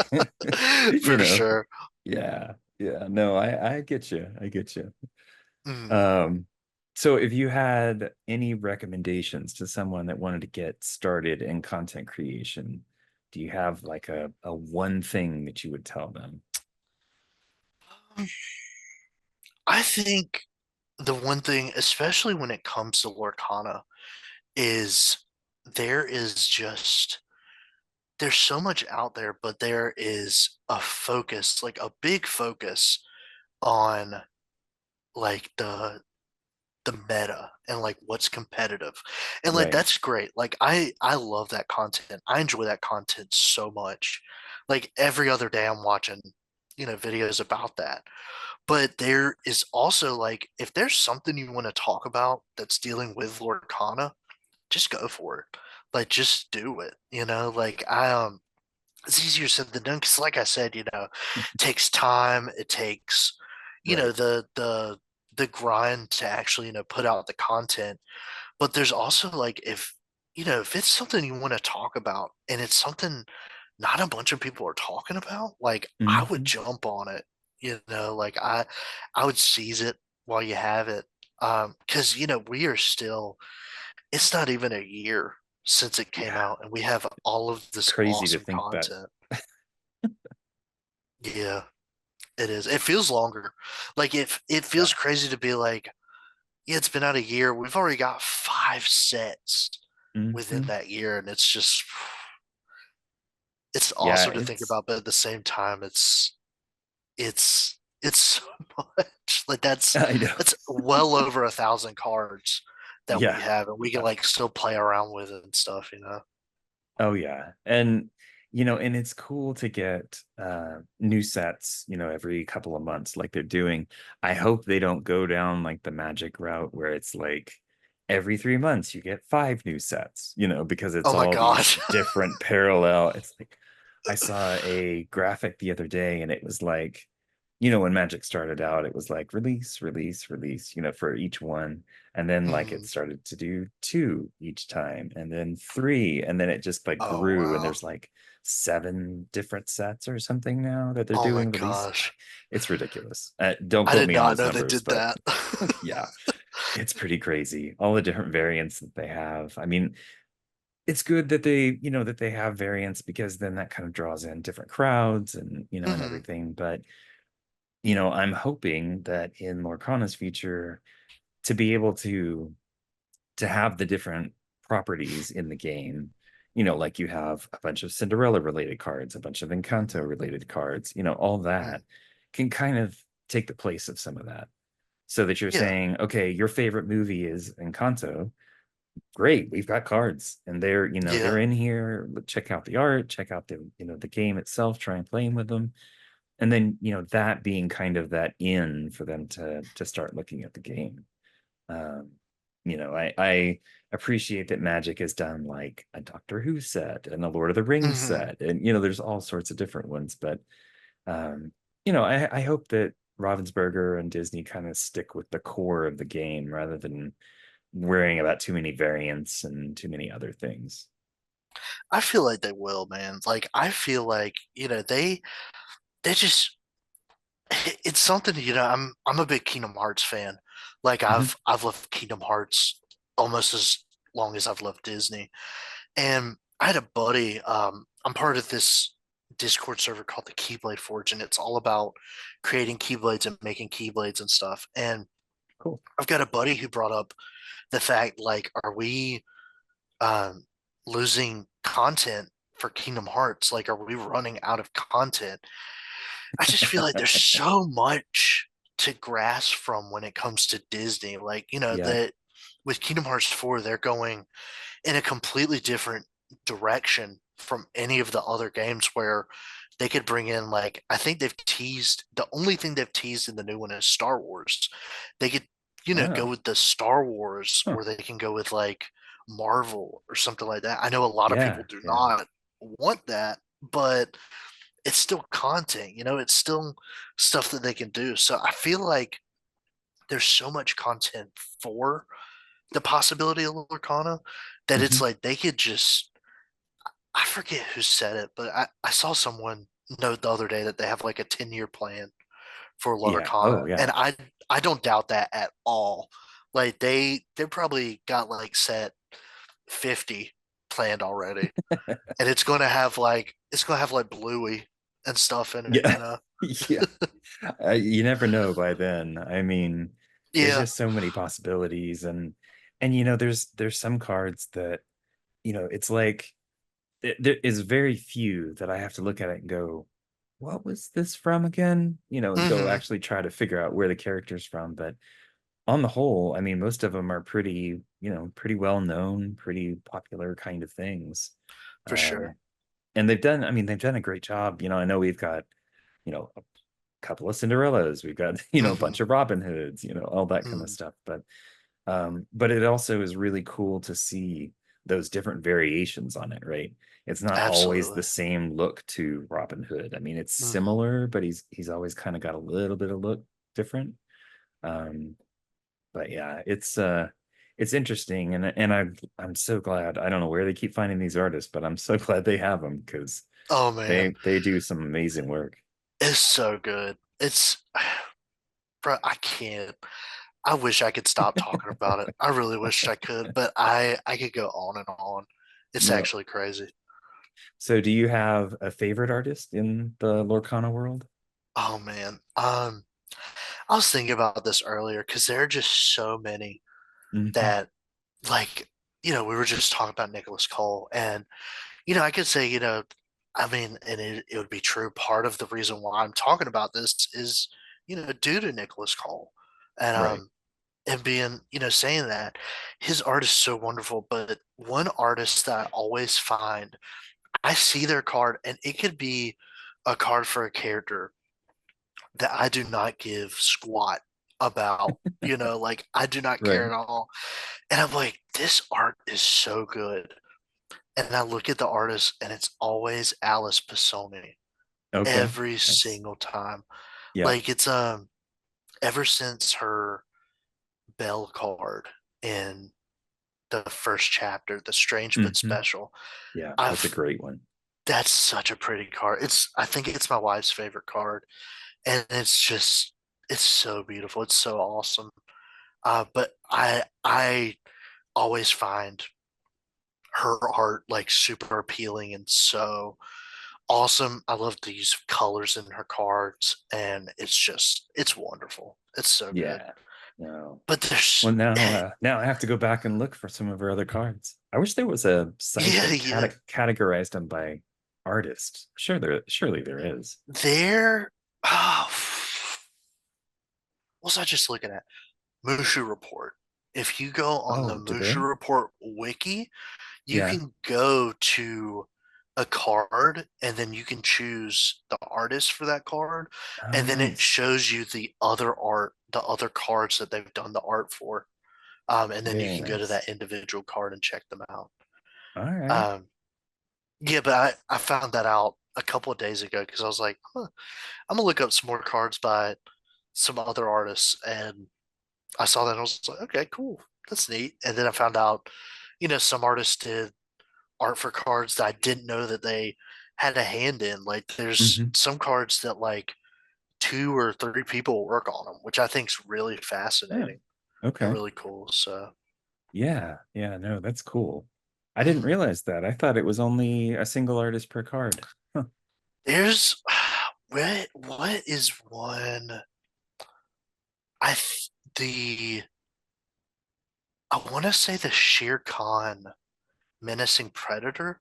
You For know. sure. Yeah. Yeah. No, I get you. I get you. Mhm. Um, so if you had any recommendations to someone that wanted to get started in content creation, do you have like a one thing that you would tell them? I think the one thing, especially when it comes to Lorcana, is there is just there's so much out there, but there is a focus, like a big focus on like the meta and like what's competitive. And like Right. that's great. Like I love that content. I enjoy that content so much. Like every other day I'm watching, videos about that. But there is also like if there's something you want to talk about that's dealing with Lorcana, just go for it. Like just do it. Like it's easier said than done because like I said, it takes time. It takes, Right. the grind to actually, put out the content. But there's also like if it's something you want to talk about and it's something not a bunch of people are talking about, like I would Hmm. jump on it. Like I would seize it while you have it. Because we are still it's not even a year since it came Yeah. out and we have all of It's this crazy to awesome think that. content. Yeah, it is. It feels longer. Like if it Yeah. feels crazy to be like, yeah, it's been out a year. We've already got 5 sets within Hmm. that year, and it's Yeah, awesome to think it's about, but at the same time, it's so much. Like that's I know. that's well over 1,000 cards that we Yeah. have, and we can Yeah. like still play around with it and stuff. Oh yeah. And it's cool to get new sets, every couple of months like they're doing. I hope they don't go down like the Magic route where it's like every 3 months you get five new sets, because it's Oh my all these gosh. different parallel. It's like I saw a graphic the other day and it was like, when Magic started out, it was like release, release, release, for each one. And then like it Mhm. started to do two each time, and then three, and then it just like Oh grew, and wow. there's like seven different sets or something now that they're Oh my doing release. gosh. It's ridiculous. Don't I quote did me on not those know they numbers, did but that. yeah, it's pretty crazy. All the different variants that they have. I mean, it's good that they have variants, because then that kind of draws in different crowds and Hmm. everything. But I'm hoping that in Lorcana's future, to be able to have the different properties in the game, like you have a bunch of Cinderella related cards, a bunch of Encanto related cards, all that can kind of take the place of some of that. So that you're Yeah. saying, okay, your favorite movie is Encanto. Great, we've got cards, and they're Yeah. in here. Check out the art, check out the game itself, try and playing with them. And then that being kind of that in for them to start looking at the game. um I appreciate that Magic has done like a Doctor Who set and a Lord of the Rings Hmm. set, and there's all sorts of different ones. But um I hope that Ravensburger and Disney kind of stick with the core of the game, rather than worrying about too many variants and too many other things. I feel like they will, man. Like I feel like, they just it's something, I'm a big Kingdom Hearts fan. Like Hmm. I've loved Kingdom Hearts almost as long as I've loved Disney. And I had a buddy, I'm part of this Discord server called the Keyblade Forge, and it's all about creating Keyblades and making Keyblades and stuff. And Cool. I've got a buddy who brought up the fact, like, are we um, losing content for Kingdom Hearts? Like, are we running out of content? I just feel like there's so much to grasp from when it comes to Disney. Like, Yeah. that with Kingdom Hearts 4, they're going in a completely different direction from any of the other games where they could bring in, like, I think they've teased, the only thing they've teased in the new one is Star Wars. They could, go Oh. with the Star Wars, Huh. or they can go with like Marvel or something like that. I know a lot of Yeah. people do Yeah. not want that, but it's still content, it's still stuff that they can do. So I feel like there's so much content for the possibility of Lorcana that it's Hmm. like they could just, I forget who said it, but I saw someone note the other day that they have like a 10-year plan for Yeah. Lorcana. Oh And yeah. I don't doubt that at all. Like they probably got like set 50 planned already. And it's gonna have like Bluey and stuff in it, Yeah. Yeah. You never know by then. I mean, there's Yeah. just so many possibilities. And there's some cards that it's like there is very few that I have to look at it and go, what was this from again? And go Hmm. actually try to figure out where the character's from. But on the whole, I mean, most of them are pretty well known, pretty popular kind of things. For Um, sure. and they've done a great job. I know we've got, a couple of Cinderellas, we've got, a Hmm. bunch of Robin Hoods, all that kind of Hmm. stuff. But it also is really cool to see those different variations on it, right? It's not always the Absolutely. same look to Robin Hood. I mean, it's Hmm. similar, but he's always kind of got a little bit of look different. Um, but yeah, it's interesting, and I'm so glad. I don't know where they keep finding these artists, but I'm so glad they have them, because Oh man, they do some amazing work. it's so good. It's, bro, I can't. I wish I could stop talking about it. I really wish I could, but I could go on and on. It's No. actually crazy. So do you have a favorite artist in the Lorcana world? Oh man. I was thinking about this earlier because there are just so many Hmm. that, like, we were just talking about Nicholas Cole, and I could say, I mean, and it would be true. Part of the reason why I'm talking about this is, due to Nicholas Cole, and Right. being, saying that his art is so wonderful. But one artist that I always find, I see their card, and it could be a card for a character that I do not give squat about. Like I do not care Right. at all. And I'm like, this art is so good. And I look at the artist, and it's always Alice Pisoni Okay. every That's single time. Yep. Like it's ever since her Belle card in the first chapter, the Strange but Hmm. Special, Yeah, that's a I've great one. that's such a pretty card. I think it's my wife's favorite card, and it's so beautiful. It's so awesome. But I always find her art like super appealing and so awesome. I love the use of colors in her cards, and it's wonderful. It's so good. Yeah. No. But Well, there's now I have to go back and look for some of her other cards. I wish there was a site yeah, that yeah. categorized them by artist. Surely there is. There oh, what was I just looking at? Mushu Report. If you go on the Oh, did Mushu they? Report wiki, you Yeah. can go to a card and then you can choose the artist for that card, Oh, and then it nice. shows you the other art, the other cards that they've done the art for. And then you Very can go to nice. that individual card and check them out. All right. Um, yeah, but I found that out a couple of days ago because I was like, huh, I'm gonna look up some more cards by some other artists, and I saw that and I was like, okay, cool, that's neat. And then I found out, some artists did art for cards that I didn't know that they had a hand in. Like, there's Hmm. some cards that like two or three people work on them, which I think is really Oh, fascinating and okay. really cool. So, Yeah. Yeah. No, that's cool. I didn't mhm. realize that. I thought it was only a single artist per card. Huh. There's what is one? I th- the I want to say the Shere Khan menacing predator.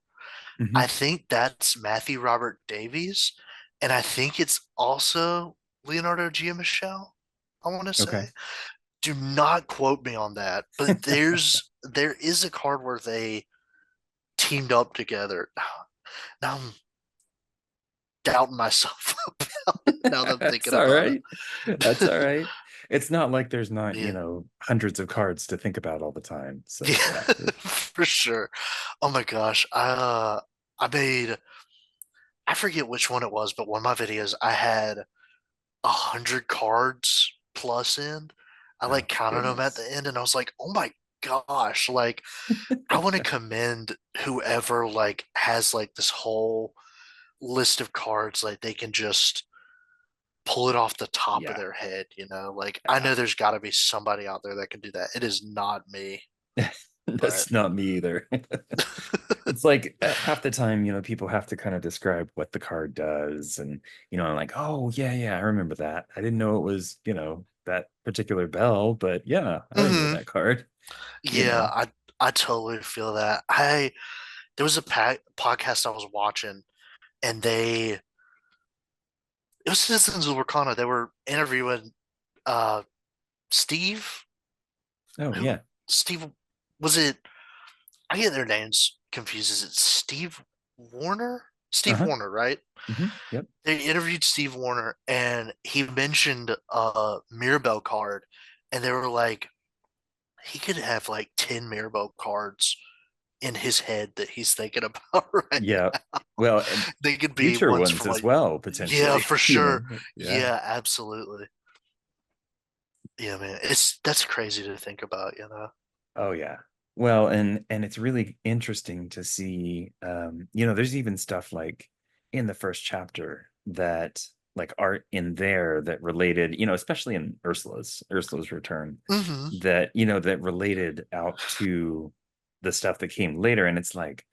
I Hmm. think that's Matthew Robert Davies, and I think it's also Leonardo Giammichelle. I want to Okay. say. Do not quote me on that, but there is a card where they teamed up together. Now I'm doubting myself about it now that I'm That's thinking all about right. That's all it. right. It's not like there's not, Yeah, hundreds of cards to think about all the time. So yeah, yeah. for sure. Oh my gosh, I made I forget which one it was, but one of my videos I had 100 cards plus in. I Oh like counted them at goodness. the end, and I was like, oh my gosh, like I want to commend whoever like has like this whole list of cards like they can just pull it off the top of Yeah. their head, like I Yeah. know there's got to be somebody out there that can do that. It is not me, but That's not me either. It's like half the time, people have to kind of describe what the card does. And, I'm like, oh, yeah, yeah, I remember that. I didn't know it was, that particular bell, but yeah, I remember hmm that card, you yeah, know. I totally feel that. I There was a podcast I was watching, and it was Citizens of Lorcana. They were interviewing uh Steve, Oh, who yeah. Steve was it? I get their names confused. Is it Steve Warner? Steve Uh-huh. Warner, right? Yep. They interviewed Steve Warner, and he mentioned a Mirabelle card, and they were like, he could have like 10 Mirabelle cards in his head that he's thinking about right Yeah. now. Well, and They could be future ones ones from as like, well, yeah, potentially, for sure. Yeah. Yeah, absolutely. Yeah, man. That's crazy to think about. Oh yeah. Well, and it's really interesting to see there's even stuff like in the first chapter that like art in there that related, especially in Ursula's return Hmm. that, that related out to the stuff that came later. And it's like,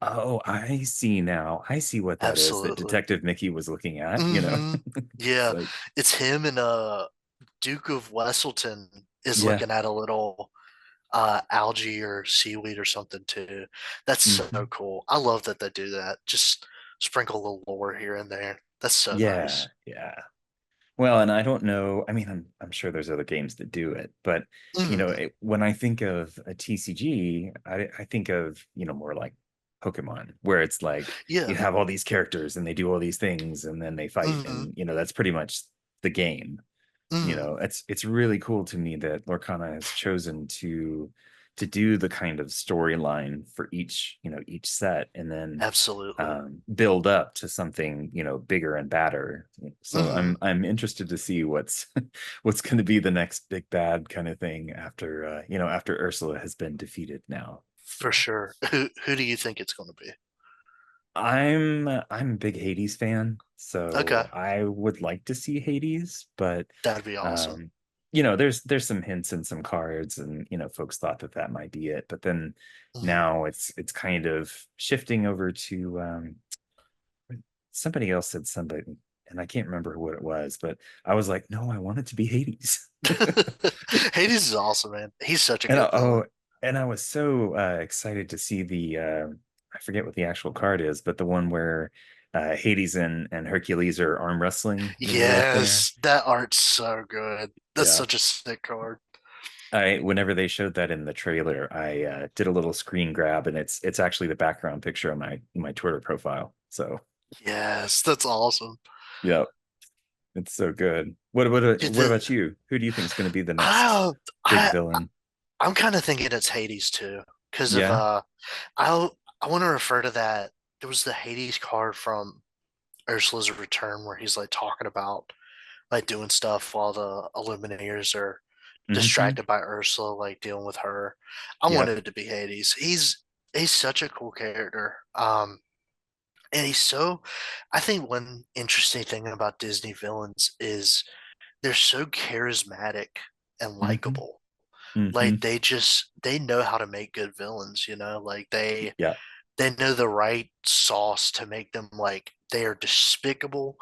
oh, I see now. I see what that is that Absolutely. Detective Mickey was looking at. Hmm. It's Yeah. like, It's him and Duke of Wesselton is yeah. looking at a little algae or seaweed or something too. That's so Mhm. cool. I love that they do that. Just sprinkle a little lore here and there. That's so Yeah, nice. yeah. Well, and I don't know. I mean, I'm sure there's other games that do it, but Hmm. when I think of a TCG, I think of more like Pokemon, where it's like you Yeah. have all these characters and they do all these things and then they fight, Hmm. and that's pretty much the game. Hmm. It's really cool to me that Lorcana has chosen to to do the kind of storyline for each, each set, and then Absolutely. build up to something, bigger and badder. So Hmm. I'm interested to see what's what's going to be the next big bad kind of thing after after Ursula has been defeated now. For So sure. Who do you think it's going to be? I'm a big Hades fan, Okay, so I would like to see Hades, but that'd be awesome. um, there's some hints and some cards, and folks thought that that might be it, but then Hmm. now it's kind of shifting over to somebody else said somebody, and I can't remember what it was, but I was like, no, I want it to be Hades. Hades is awesome, man. He's such a And good villain. and I was so excited to see the I forget what the actual card is, but the one where Hades and Hercules are arm wrestling when they're up there. Yes, that art's so good. That's Yeah. such a sick card. I Whenever they showed that in the trailer, I did a little screen grab, and it's actually the background picture on my Twitter profile. So Yes, that's awesome. yeah, it's so good. Dude, What about you? Who do you think is going to be the next I, big I, villain? I'm kind of thinking it's Hades too, because of Yeah. I I want to refer to that. There was the Hades card from Ursula's Return where he's like talking about like doing stuff while the Illuminators are Hmm. distracted by Ursula, like dealing with her. I Yep. wanted it to be Hades. He's such a cool character. And he's so. I think one interesting thing about Disney villains is they're so charismatic and Hmm. likable. Hmm. Like they know how to make good villains. You know, like Yeah. they know the right sauce to make them like they are despicable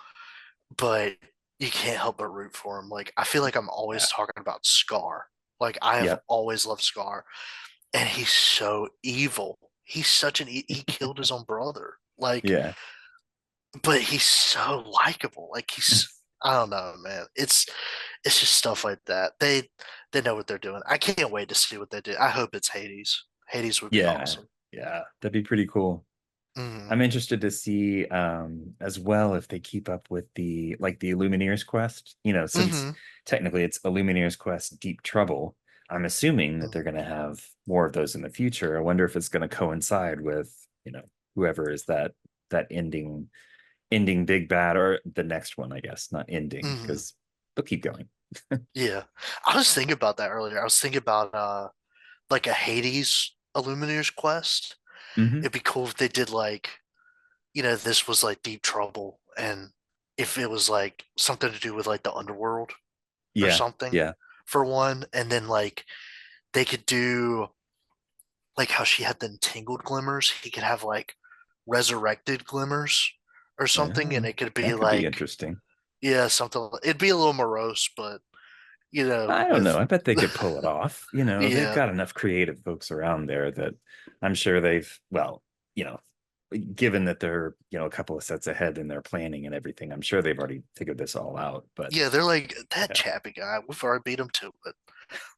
but you can't help but root for him. Like I feel like I'm always Yeah. talking about Scar. Like I have Yep. always loved Scar, and he's so evil. He's such he killed his own brother. Like, Yeah. but he's so likable. Like he's I don't know, man. It's just stuff like that. They know what they're doing. I can't wait to see what they do. I hope it's Hades. Hades would be Yeah. awesome. Yeah. That'd be pretty cool. Hmm. I'm interested to see as well if they keep up with the Illumineers quest. Since Hmm. technically it's Illumineers quest Deep Trouble, I'm assuming that they're going to have more of those in the future. I wonder if it's going to coincide with, whoever is that ending big bad, or the next one, I guess, not ending, Hmm. because they'll keep going. Yeah, I was thinking about that earlier. I was thinking about like a Hades Illuminators quest. Hmm. It'd be cool if they did like, this was like Deep Trouble, and if it was like something to do with like the underworld or Yeah. something Yeah. for one, and then like they could do like how she had the entangled glimmers, he could have like resurrected glimmers or something, and Yeah. it could be That could be like, interesting. yeah, something. It'd be a little morose, but I don't know. with I bet they could pull it off. They've yeah, got enough creative folks around there that I'm sure well, you know, given that they're, a couple of sets ahead in their planning and everything, I'm sure they've already figured this all out. But yeah, they're like that yeah. Chappy guy. We've already beat him to it.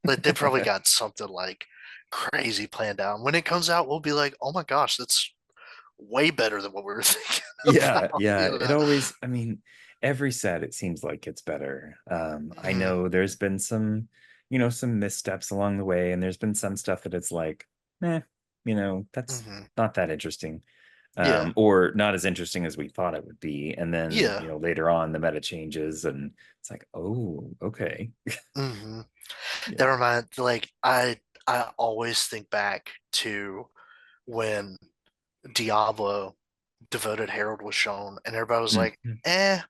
Like they probably got something like crazy planned out. When it comes out, we'll be like, "Oh my gosh, that's way better than what we were thinking Yeah, about." yeah. You It know? always, I mean, every set it seems like it's better. I Hmm. know there's been some, some missteps along the way, and there's been some stuff that it's like, eh, that's Hmm. not that interesting. Yeah, Or not as interesting as we thought it would be. And then, yeah. later on the meta changes, and it's like, oh, okay. Hmm. That Yeah. reminds, like, I always think back to when Diablo Devoted Herald was shown, and everybody was like, Mhm. "Eh,"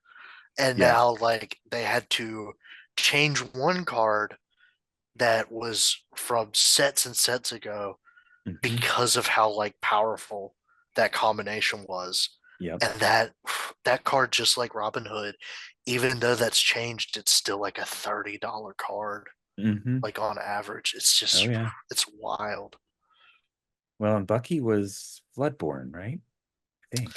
and Yeah. now like they had to change one card that was from sets and sets ago Hmm. because of how like powerful that combination was. Yep. And that card, just like Robin Hood, even though that's changed, it's still like a $30 card, Hmm. like on average. It's Oh just yeah. it's wild. Well, and Bucky was Floodborn, right? I think.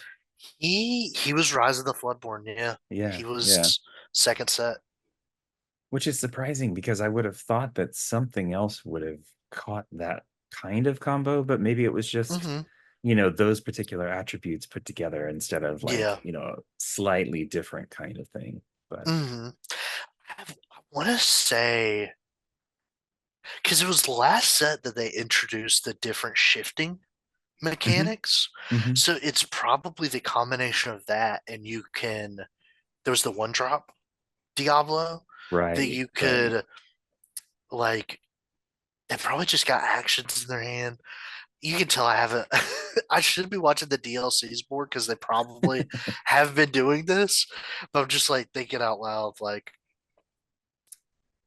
He was Rise of the Floodborn, yeah. Yeah. He Yeah. was second set. Which is surprising because I would have thought that something else would have caught that kind of combo, but maybe it was just, Hmm. those particular attributes put together instead of like, Yeah. a slightly different kind of thing. But Hmm. I want to say because it was the last set that they introduced the different shifting Hmm. mechanics. Hmm. So it's probably the combination of that, and you can. There was the one drop Diablo that Right, you right. could like. They probably just got actions in their hand. You can tell I haven't. I should be watching the DLCs more because they probably have been doing this. But I'm just like thinking out loud, like,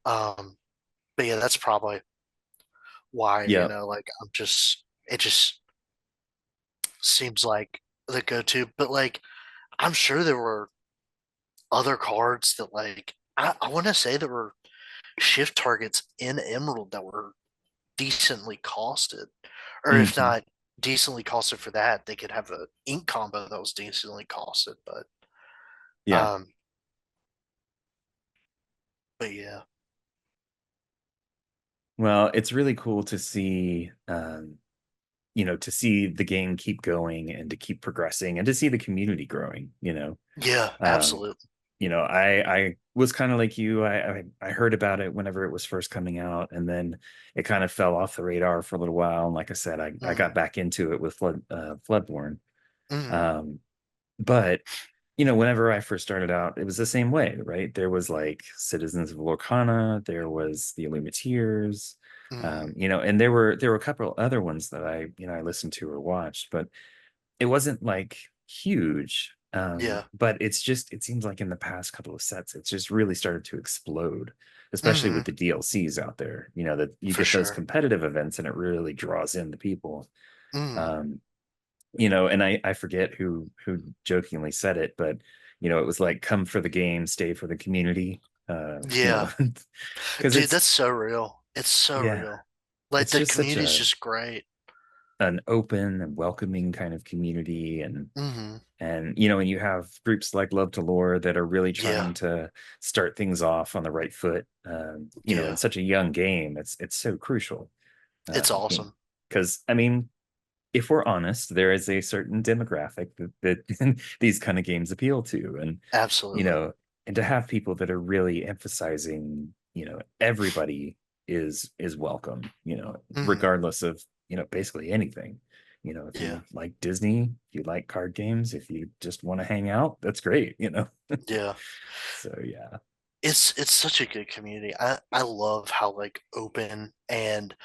um, but yeah, that's probably why, Yep. like I'm just it just seems like the go-to. But like I'm sure there were other cards that like I want to say there were shift targets in Emerald that were decently costed. Or if Hmm. not decently costed for that, they could have a ink combo that was decently costed. Yeah. Um but yeah. Well, it's really cool to see, to see the game keep going and to keep progressing and to see the community growing. Yeah, Um, absolutely. I was kind of like you. I heard about it whenever it was first coming out, and then it kind of fell off the radar for a little while. And like I said, I Hmm. got back into it with Floodborne. Hmm. Um, but whenever I first started out, it was the same way, right? There was like Citizens of Lorcana, there was the Illumineers, Hmm. and there were a couple other ones that I listened to or watched, but it wasn't like huge. Yeah. But it seems like in the past couple of sets, it's just really started to explode, especially Hmm. with the DLCs out there. That you For get those sure. competitive events and it really draws in the people. Hmm. Um, and I forget who jokingly said it, but it was like come for the game, stay for the community. Yeah. Because Dude, it's that's so real. It's so yeah, real. Like it's the just such community is a just great. an open and welcoming kind of community, and Hmm. and you have groups like Love to Lore that are really Yeah. trying to start things off on the right foot. In Yeah. such a young game, it's so crucial. It's awesome. Because I mean, if we're honest, there is a certain demographic that these kind of games appeal to, and you Absolutely. know, and to have people that are really emphasizing, everybody is welcome, Hmm. regardless of, basically anything. If Yeah. you like Disney, if you like card games, if you just want to hang out, that's great. Yeah. So yeah, It's such a good community. I love how like open and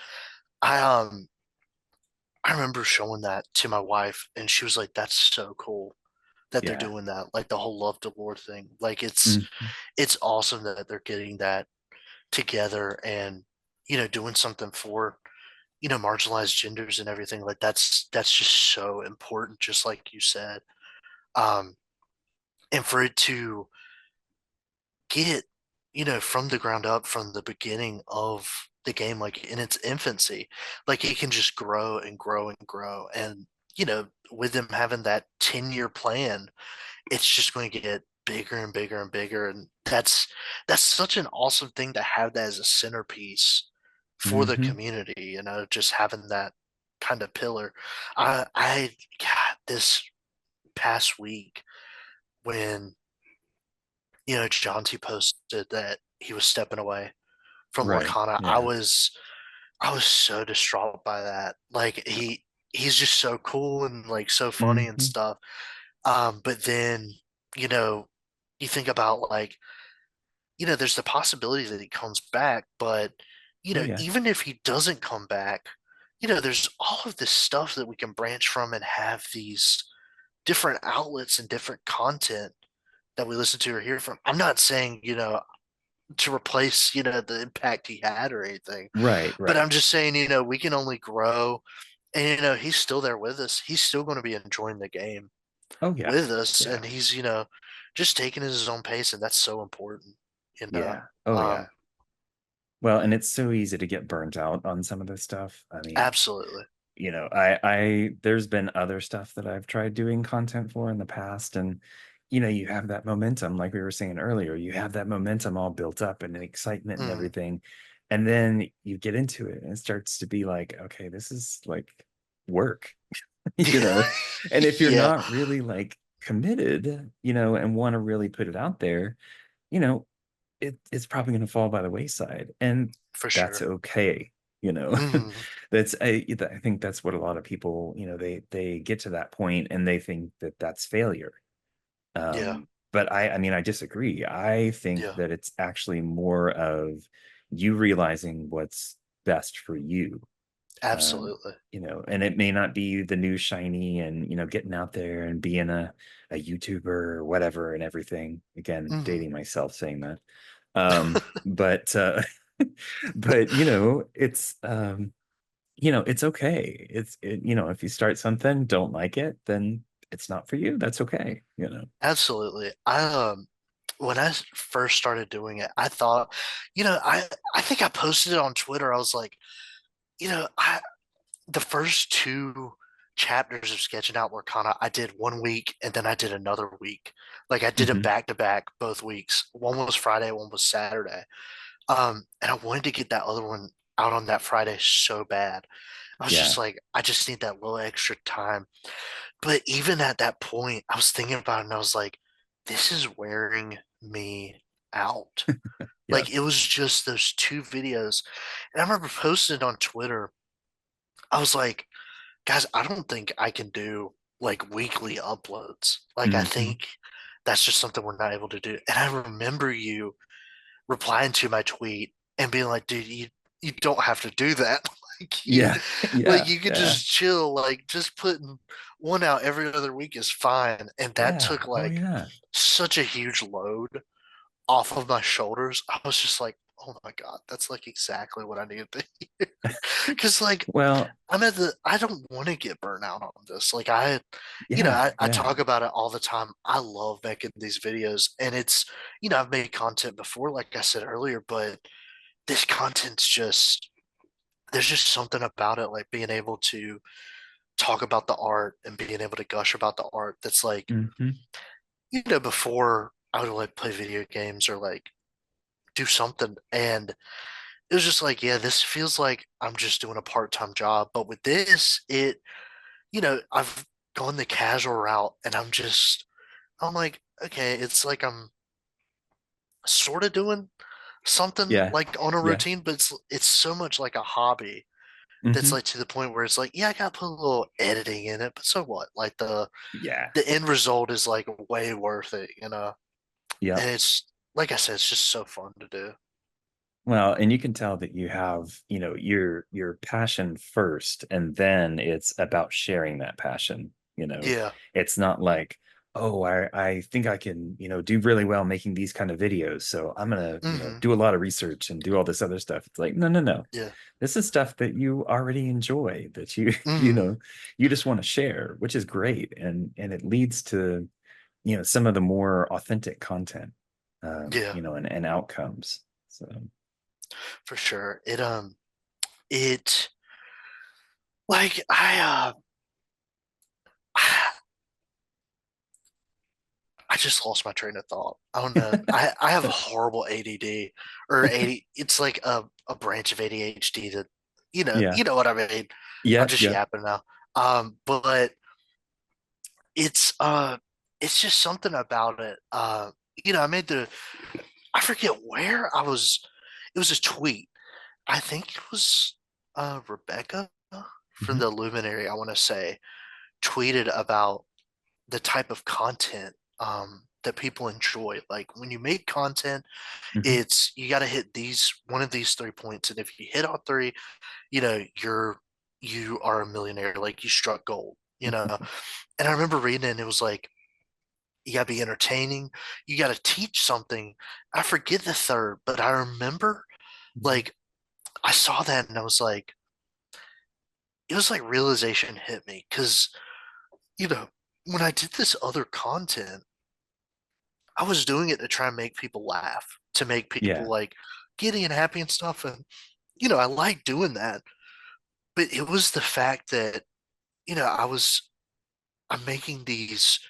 I remember showing that to my wife and she was like, "That's so cool that they're yeah. doing that." Like the whole love Delore thing. Like Mhm. it's awesome that they're getting that together and doing something for marginalized genders and everything. Like that's just so important, just like you said. Um, and for it to get from the ground up from the beginning of the game like in its infancy like it can just grow and grow and grow and with them having that 10-year plan it's just going to get bigger and bigger and bigger and that's such an awesome thing to have that as a centerpiece for the Mhm. community just having that kind of pillar. I God, this past week when John T posted that he was stepping away from Right, Lorcana. yeah. I was so distraught by that. Like he's just so cool and like so funny and Mhm. stuff. But then, you know, you think about like, there's the possibility that he comes back, but Oh yeah. even if he doesn't come back, there's all of this stuff that we can branch from and have these different outlets and different content that we listen to or hear from. I'm not saying, to replace, the impact he had or anything. Right, But right. I'm just saying, we can only grow. And, he's still there with us. He's still going to be enjoying the game Oh yeah. with us. Yeah. And he's, just taking it his own pace. And that's so important, you know. Yeah. Oh yeah. Um, Well, and it's so easy to get burnt out on some of this stuff. I mean, Absolutely. there's been other stuff that I've tried doing content for in the past, and you have that momentum, like we were saying earlier, you have that momentum all built up and the excitement and Mm. everything. And then you get into it and it starts to be like, okay, this is like work, you Yeah. know. And if you're Yeah. not really like committed, and want to really put it out there, you know, it's probably going to fall by the wayside, and for that's sure. okay. You know, Hmm. I think that's what a lot of people, they get to that point and they think that that's failure. Yeah, But I mean, I disagree. I think yeah, that it's actually more of you realizing what's best for you. absolutely. And it may not be the new shiny and, getting out there and being a YouTuber or whatever and everything. Again, Hmm. dating myself saying that. But but it's okay. If you start something, don't like it, then it's not for you. That's okay. Absolutely. When I first started doing it, I thought, I think I posted it on Twitter. I was like, I the first two chapters of sketching out Lorcana, I did 1 week and then I did another week. Like I did them Hmm. back to back both weeks. One was Friday, one was Saturday. And I wanted to get that other one out on that Friday so bad. I was just Yeah. like, I just need that little extra time. But even at that point, I was thinking about it and I was like, this is wearing me out. Like it Yes. was just those two videos. And I remember posting it on Twitter. I was like, guys, I don't think I can do like weekly uploads. Like I Hmm. think that's just something we're not able to do. And I remember you replying to my tweet and being like, dude, you don't have to do that. Like you Yeah. like Yeah. you could Yeah. just chill, like just putting one out every other week is fine. And that Yeah. took Oh like yeah. such a huge load off of my shoulders. I was just like, oh my God, that's like exactly what I needed to hear. Cause like Well, I don't want to get burnt out on this. Like yeah. I Yeah. talk about it all the time. I love making these videos and I've made content before, like I said earlier, but this content's just, there's just something about it, like being able to talk about the art and being able to gush about the art that's like, Hmm. before I would like play video games or like do something. And it was just like, yeah, this feels like I'm just doing a part-time job. But with this, I've gone the casual route and I'm like, okay, it's like I'm sort of doing something Yeah. like on a Yeah. routine, but it's so much like a hobby that's Hmm. like to the point where it's like, yeah, I gotta put a little editing in it, but so what? Like Yeah. the end result is like way worth it. Yep. And it's like I said, it's just so fun to do. Well, and you can tell that you have, your passion first, and then it's about sharing that passion. Yeah. It's not like, oh, I think I can, do really well making these kind of videos. So I'm gonna, Hmm. do a lot of research and do all this other stuff. It's like, no, no, no. Yeah. This is stuff that you already enjoy, that you, Hmm. you just want to share, which is great. And it leads to, some of the more authentic content, Yeah, and outcomes. So for sure. It like I just lost my train of thought. I don't know. I have horrible ADD or AD. It's like a branch of ADHD that yeah. you know what I mean. I'm Yep, just yep. yapping now. But it's uh it's just something about it. I made I forget where I was. It was a tweet. I think it was Rebecca from Hmm. the Luminary, I want to say, tweeted about the type of content that people enjoy. Like when you make content, Hmm. it's you got to hit these one of these 3 points, and if you hit all three, you are a millionaire. Like you struck gold. And I remember reading it, and it was like you got to be entertaining, you got to teach something. I forget the third, but I remember like I saw that, and I was like, it was like realization hit me because you know when I did this other content I was doing it to try and make people laugh, to make people Yeah. like giddy and happy and stuff. And, I like doing that. But it was the fact that, I'm making these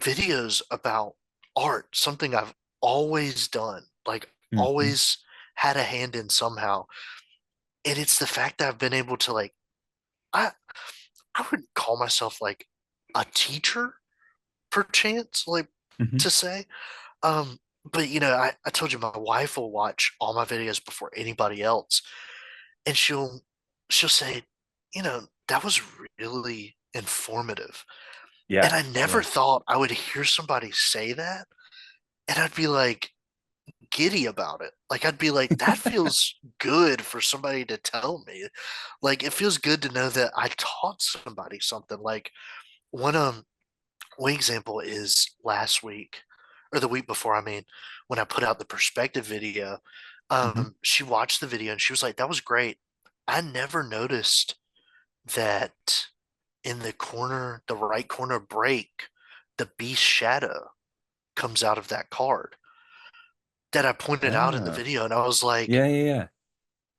videos about art, something I've always done, like Hmm. always had a hand in somehow. And it's the fact that I've been able to like, I, I wouldn't call myself like a teacher, perchance, like Hmm. to say. Um, but I told you my wife will watch all my videos before anybody else, and she'll say, that was really informative. And Yeah, I never yeah. thought I would hear somebody say that, and I'd be like giddy about it. Like I'd be like, that feels good for somebody to tell me. Like it feels good to know that I taught somebody something. Like one one example is last week or the week before, I mean, when I put out the perspective video, Hmm. she watched the video and she was like, that was great. I never noticed that in the corner, the right corner break, the beast shadow comes out of that card that I pointed out in the Ah, video. And I was like, yeah, yeah, yeah.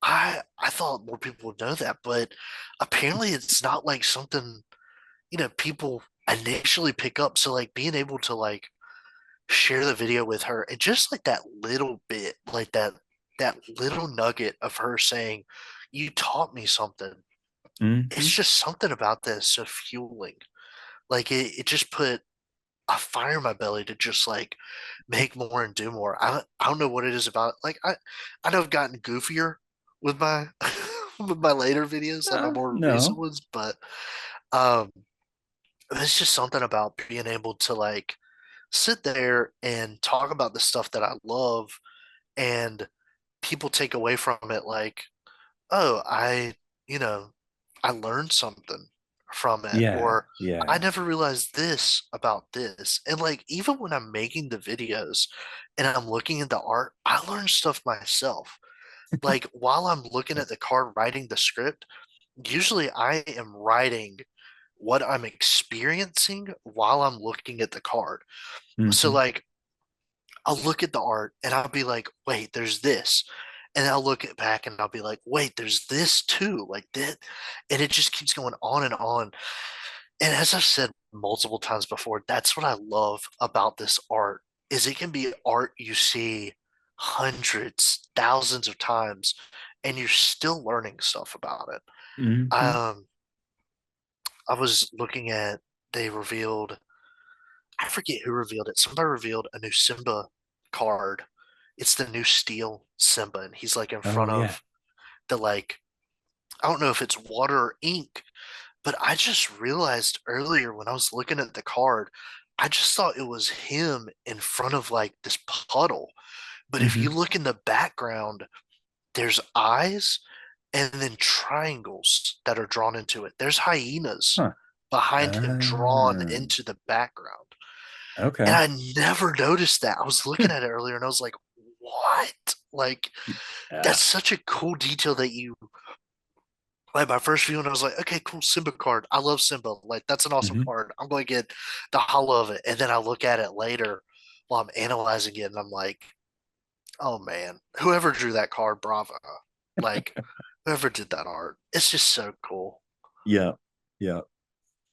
I thought more people would know that, but apparently it's not like something, people initially pick up. So like being able to like share the video with her and just like that little bit, like that little nugget of her saying, you taught me something. It's Hmm. just something about this so fueling. Like it just put a fire in my belly to just like make more and do more. I don't know what it is about. Like I know I've gotten goofier with my with my later videos, like my more recent No. ones, but um it's just something about being able to like sit there and talk about the stuff that I love and people take away from it like, oh, you know, I learned something from it, Yeah, or I yeah. never realized this about this. And like, even when I'm making the videos and I'm looking at the art, I learn stuff myself. Like, while I'm looking at the card writing the script, usually I am writing what I'm experiencing while I'm looking at the card. So, Hmm. like, I'll look at the art and I'll be like, wait, there's this. And I'll look it back and I'll be like, wait, there's this too, like that. And it just keeps going on and on. And as I've said multiple times before, that's what I love about this art is it can be art you see hundreds, thousands of times, and you're still learning stuff about it. Hmm. Um, I was looking at they revealed I forget who revealed it. Somebody revealed a new Simba card. It's the new steel Simba, and he's like in Oh, front yeah. of the like I don't know if it's water or ink, but I just realized earlier when I was looking at the card, I just thought it was him in front of like this puddle. But if you Hmm. look in the background, there's eyes and then triangles that are drawn into it. There's hyenas Huh. behind him drawn Ah, into the background. And okay. I never noticed that. I was looking at it earlier and I was like, what? Like, Yeah. that's such a cool detail that you like my first view and I was like, okay, cool, Simba card. I love Simba. Like, that's an awesome Hmm. card. I'm going to get the hollow of it. And then I look at it later while I'm analyzing it and I'm like, oh man, whoever drew that card, bravo. Like, whoever did that art, it's just so cool. Yeah. Yeah.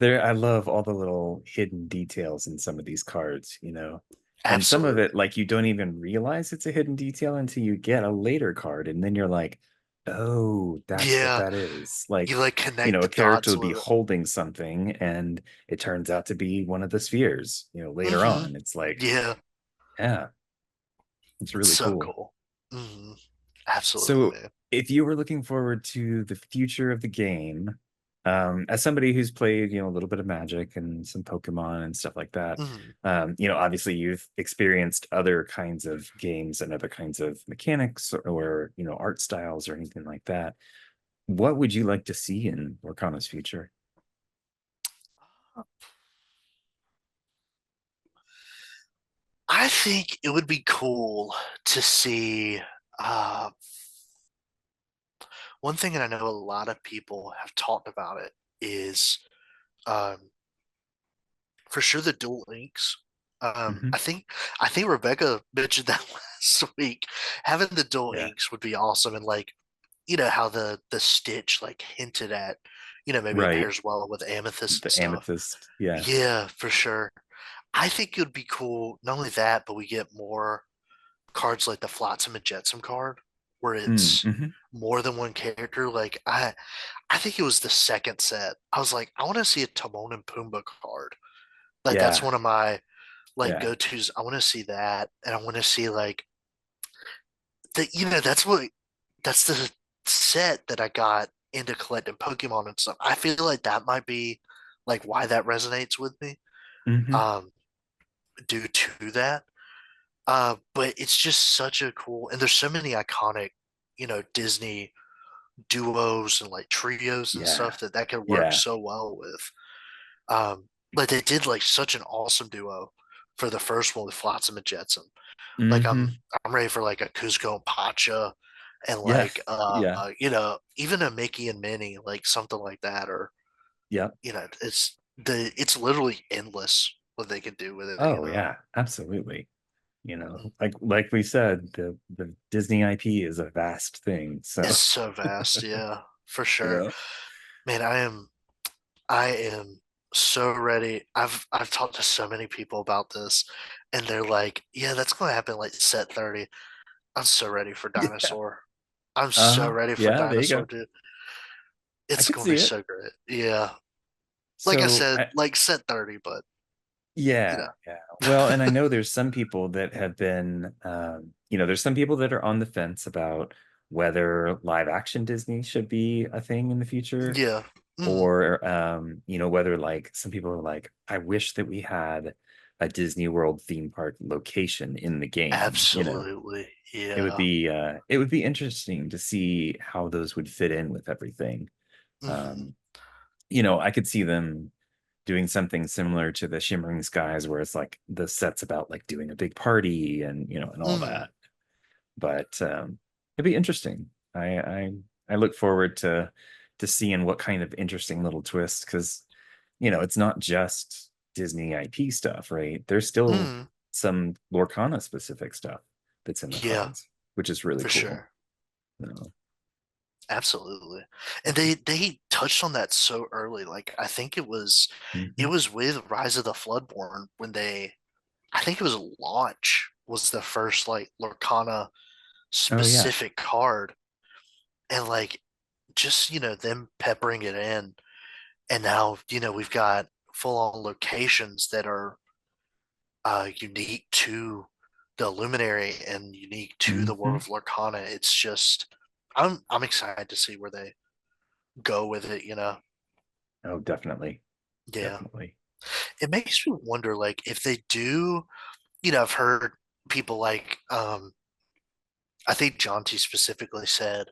There, I love all the little hidden details in some of these cards, and some of it, Absolutely. like, you don't even realize it's a hidden detail until you get a later card, and then you're like, oh, that's what Yeah. that is. Like, You like connect a the character dots would be with it. holding something, and it turns out to be one of the spheres, later Hmm. on. It's like, Yeah. yeah, it's It's really so cool. cool. Hmm. Absolutely, So, man. if you were looking forward to the future of the game, as somebody who's played, a little bit of Magic and some Pokemon and stuff like that, Mhm. obviously you've experienced other kinds of games and other kinds of mechanics or, art styles or anything like that. What would you like to see in Lorcana's future? I think it would be cool to see. Uh, One thing that I know a lot of people have talked about it is um, for sure the dual links. Hmm. I think Rebecca mentioned that last week. Having the dual Yeah. inks would be awesome, and like how the stitch like hinted at, maybe it Right. pairs well with amethyst and The stuff. amethyst. Yeah. Yeah, for sure. I think it would be cool. Not only that, but we get more cards like the Flotsam and Jetsam card, where it's Mm-hmm. more than one character. Like I think it was the second set. I was like, I want to see a Timon and Pumbaa card. Like that's Yeah. one of my like Yeah. go-tos. I want to see that, and I want to see like the that's the set that I got into collecting Pokemon and stuff. I feel like that might be like why that resonates with me, Hmm. um, due to that. But it's just such a cool, and there's so many iconic, Disney duos and like trios and Yeah. stuff that could work Yeah. so well with. Like they did like such an awesome duo for the first one with Flotsam and Jetsam. Like Hmm. I'm ready for like a Cusco and Pacha, and Yeah. like Yeah. even a Mickey and Minnie, like something like that, or Yep. it's literally endless what they could do with it. Oh yeah, absolutely. Like we said, the Disney IP is a vast thing. It's So, so vast, yeah, for sure. yeah. Man, I am so ready. I've talked to so many people about this, and they're like, "Yeah, that's going to happen like set 30." I'm so ready for Yeah. Dinosaur. I'm so Uh-huh. ready for Yeah, there you go. Dinosaur, dude. I It's could going to be see it. so great. Yeah, like I So, said, like set 30, but you yeah, know, yeah. Well, and I know there's some people that have been, there's some people that are on the fence about whether live action Disney should be a thing in the future, yeah, hmm, or, whether like some people are like, I wish that we had a Disney World theme park location in the game. absolutely, It would yeah, be, it would be interesting to see how those would fit in with everything. hmm, Um, I could see them doing something similar to the Shimmering Skies, where it's like the set's about like doing a big party and all hmm, that. But it'd be interesting. I look forward to seeing what kind of interesting little twists, because it's not just Disney IP stuff, right? There's still hmm, some Lorcana specific stuff that's in the yeah, cards, which is really for cool. sure. So, Absolutely. And they touched on that so early. Like I think it mhm. was with Rise of the Floodborn when I think it was launch was the first like Lorcana Oh yeah. specific card, and like just them peppering it in, and now we've got full on locations that are unique to the Luminary and unique to the world Hmm. of Lorcana. It's just I'm excited to see where they go with it. Oh, definitely. Yeah. Definitely. It makes me wonder, like, if they do, I've heard people like, I think John T specifically said,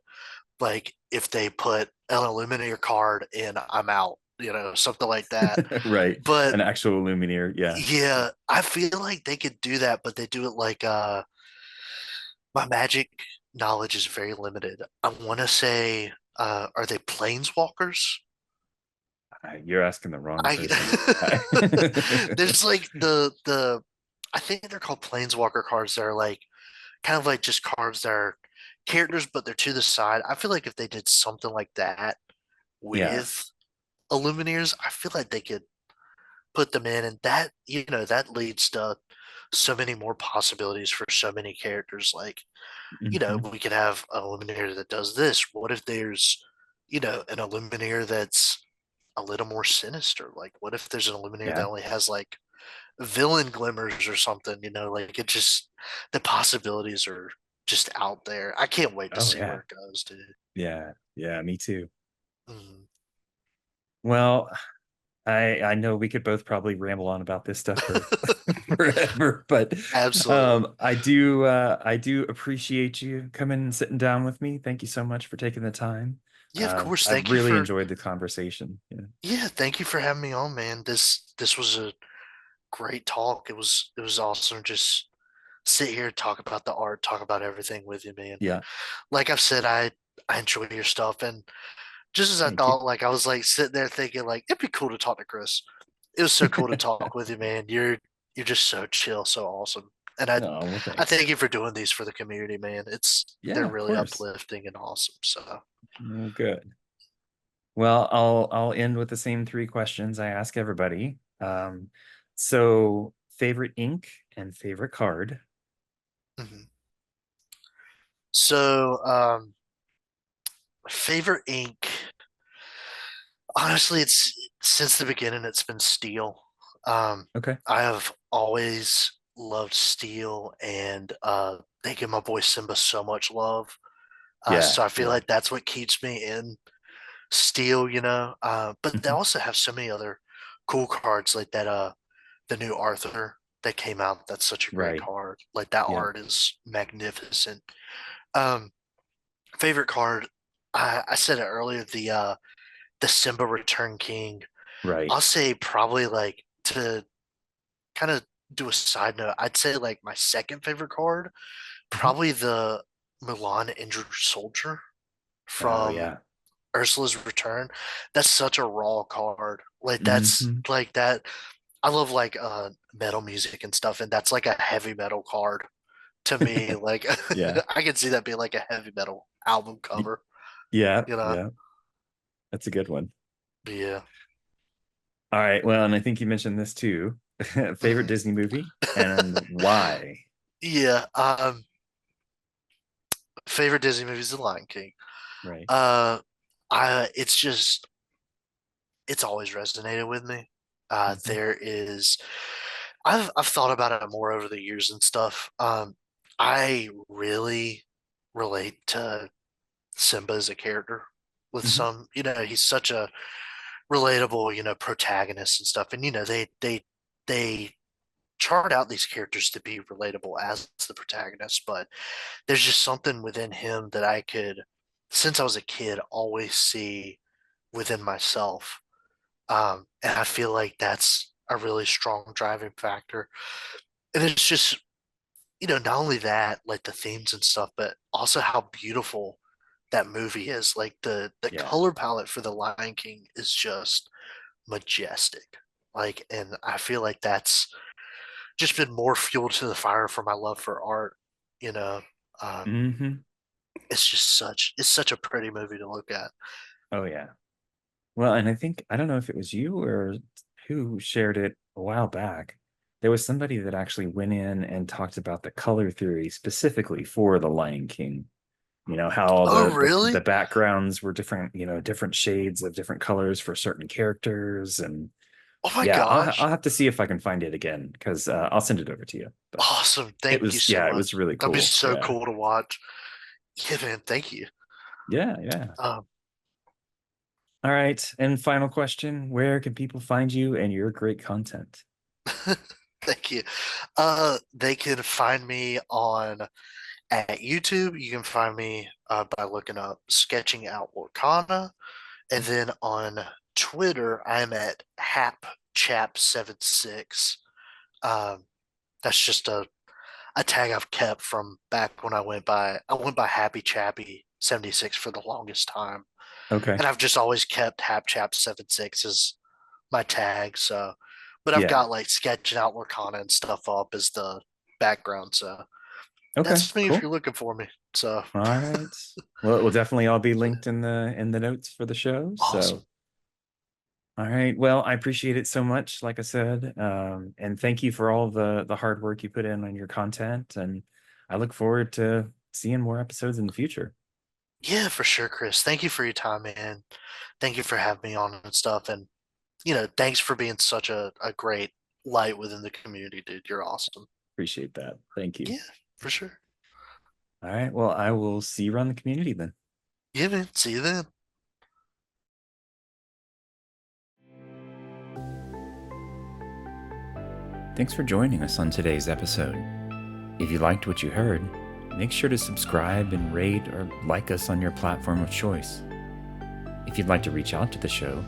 like, if they put an Illuminator card in, I'm out, something like that. Right. But An actual Lumineer. Yeah. yeah, I feel like they could do that, but they do it like, my magic knowledge is very limited. I want to say, are they planeswalkers? You're asking the wrong I person. there's like I think they're called planeswalker cards that are like kind of like just cards that are characters, but they're to the side. I feel like if they did something like that Yeah. with Illumineers, I feel like they could put them in, and that leads to so many more possibilities for so many characters. Like, Hmm. we could have an Illuminator that does this. What if there's, an Illuminator that's a little more sinister? Like, what if there's an Illuminator that Yeah. only has like villain glimmers or something? Like it just the possibilities are just out there. I can't wait to Oh see yeah. where it goes, dude. Yeah. Yeah. Me too. Mhm. Well, I know we could both probably ramble on about this stuff for forever, but Absolutely. I do appreciate you coming and sitting down with me. Thank you so much for taking the time. Yeah, of course. I've really enjoyed the conversation. Yeah. Thank you for having me on, man. This was a great talk. It was awesome. Just sit here, talk about the art, talk about everything with you, man. And Yeah. like I've said, I enjoy your stuff. And just as I Thank you. thought, like I was like sitting there thinking, like it'd be cool to talk to Chris. It was so cool to talk with you, man. You're just so chill, so awesome. And Oh, well, I thanks. thank you for doing these for the community, man. Yeah, They're of really course. uplifting and awesome. So Well, good. Well, I'll end with the same three questions I ask everybody. So favorite ink and favorite card. mhm. So favorite ink. Honestly, it's since the beginning it's been steel. Um Okay. I have always loved Steel, and they give my boy Simba so much love. Yeah, So I feel yeah. like that's what keeps me in Steel, you know. But they Mhm. also have so many other cool cards like that. The new Arthur that came out. That's such a great Right. card. Like that Yeah. art is magnificent. Um, Favorite card. I said it earlier. The Simba Return King. Right. I'll say probably like to kind of do a side note. I'd say like my second favorite card, Mhm. probably the Milan Injured Soldier Oh from yeah. Ursula's Return. That's such a raw card. Like that's Hmm. like that. I love like metal music and stuff, and that's like a heavy metal card to me. Like Yeah. I can see that being like a heavy metal album Y- cover, Yeah. you know. Yeah. That's a good one. But yeah. All right. Well, and I think you mentioned this too. Favorite Mhm. Disney movie and why? Yeah. Favorite Disney movie is The Lion King. Right. Uh I it's just it's always resonated with me. Hmm. There is I've thought about it more over the years and stuff. I really relate to Simba as a character with Hmm. some, he's such a relatable, protagonist and stuff. And they chart out these characters to be relatable as the protagonist, but there's just something within him that I could, since I was a kid, always see within myself. And I feel like that's a really strong driving factor. And it's just, not only that, like the themes and stuff, but also how beautiful that movie is. Like the Yeah. color palette for The Lion King is just majestic. Like, and I feel like that's just been more fuel to the fire for my love for art. You know, um, Hmm. it's such a pretty movie to look at. Oh yeah. Well, and I think I don't know if it was you or who shared it a while back. There was somebody that actually went in and talked about the color theory specifically for the Lion King. You know, how all Oh, the really? backgrounds were different, different shades of different colors for certain characters. And Oh my yeah, I'll gosh. have to see if I can find it again because I'll send it over to you. But Awesome. it Thank you was, so yeah, it was much. really That'd be cool. so Yeah. cool to watch. Yeah, man. Thank you. Yeah, yeah. Um, All right. And final question, where can people find you and your great content? Thank you. They can find me on at YouTube. You can find me by looking up Sketching Out Lorcana. And then on Twitter, I'm at HapChap76. Um, that's just a tag I've kept from back when I went by Happy Chappy 76 for the longest time. Okay. And I've just always kept HapChap76 as my tag. So, but I've Yeah. got like Sketching Out Lorcana and stuff up as the background. So Okay, that's me if cool. you're looking for me. So All right. Well, it will definitely all be linked in the notes for the show. So, awesome. all right. Well, I appreciate it so much, like I said. And thank you for all the hard work you put in on your content. And I look forward to seeing more episodes in the future. Yeah, for sure, Chris. Thank you for your time, man. Thank you for having me on and stuff. And, thanks for being such a great light within the community, dude. You're awesome. Appreciate that. Thank you. Yeah, for sure. All right. Well, I will see you around the community then. Yeah, man. See you then. Thanks for joining us on today's episode. If you liked what you heard, make sure to subscribe and rate or like us on your platform of choice. If you'd like to reach out to the show,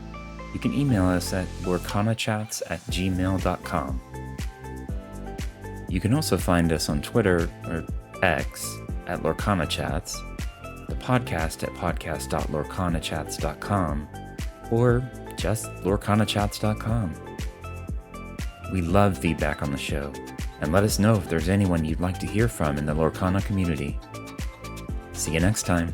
you can email us at lorcanachats@gmail.com. You can also find us on Twitter or X at LorcanaChats, the podcast at podcast.lorcanachats.com, or just lorcanachats.com. We love feedback on the show, and let us know if there's anyone you'd like to hear from in the Lorcana community. See you next time.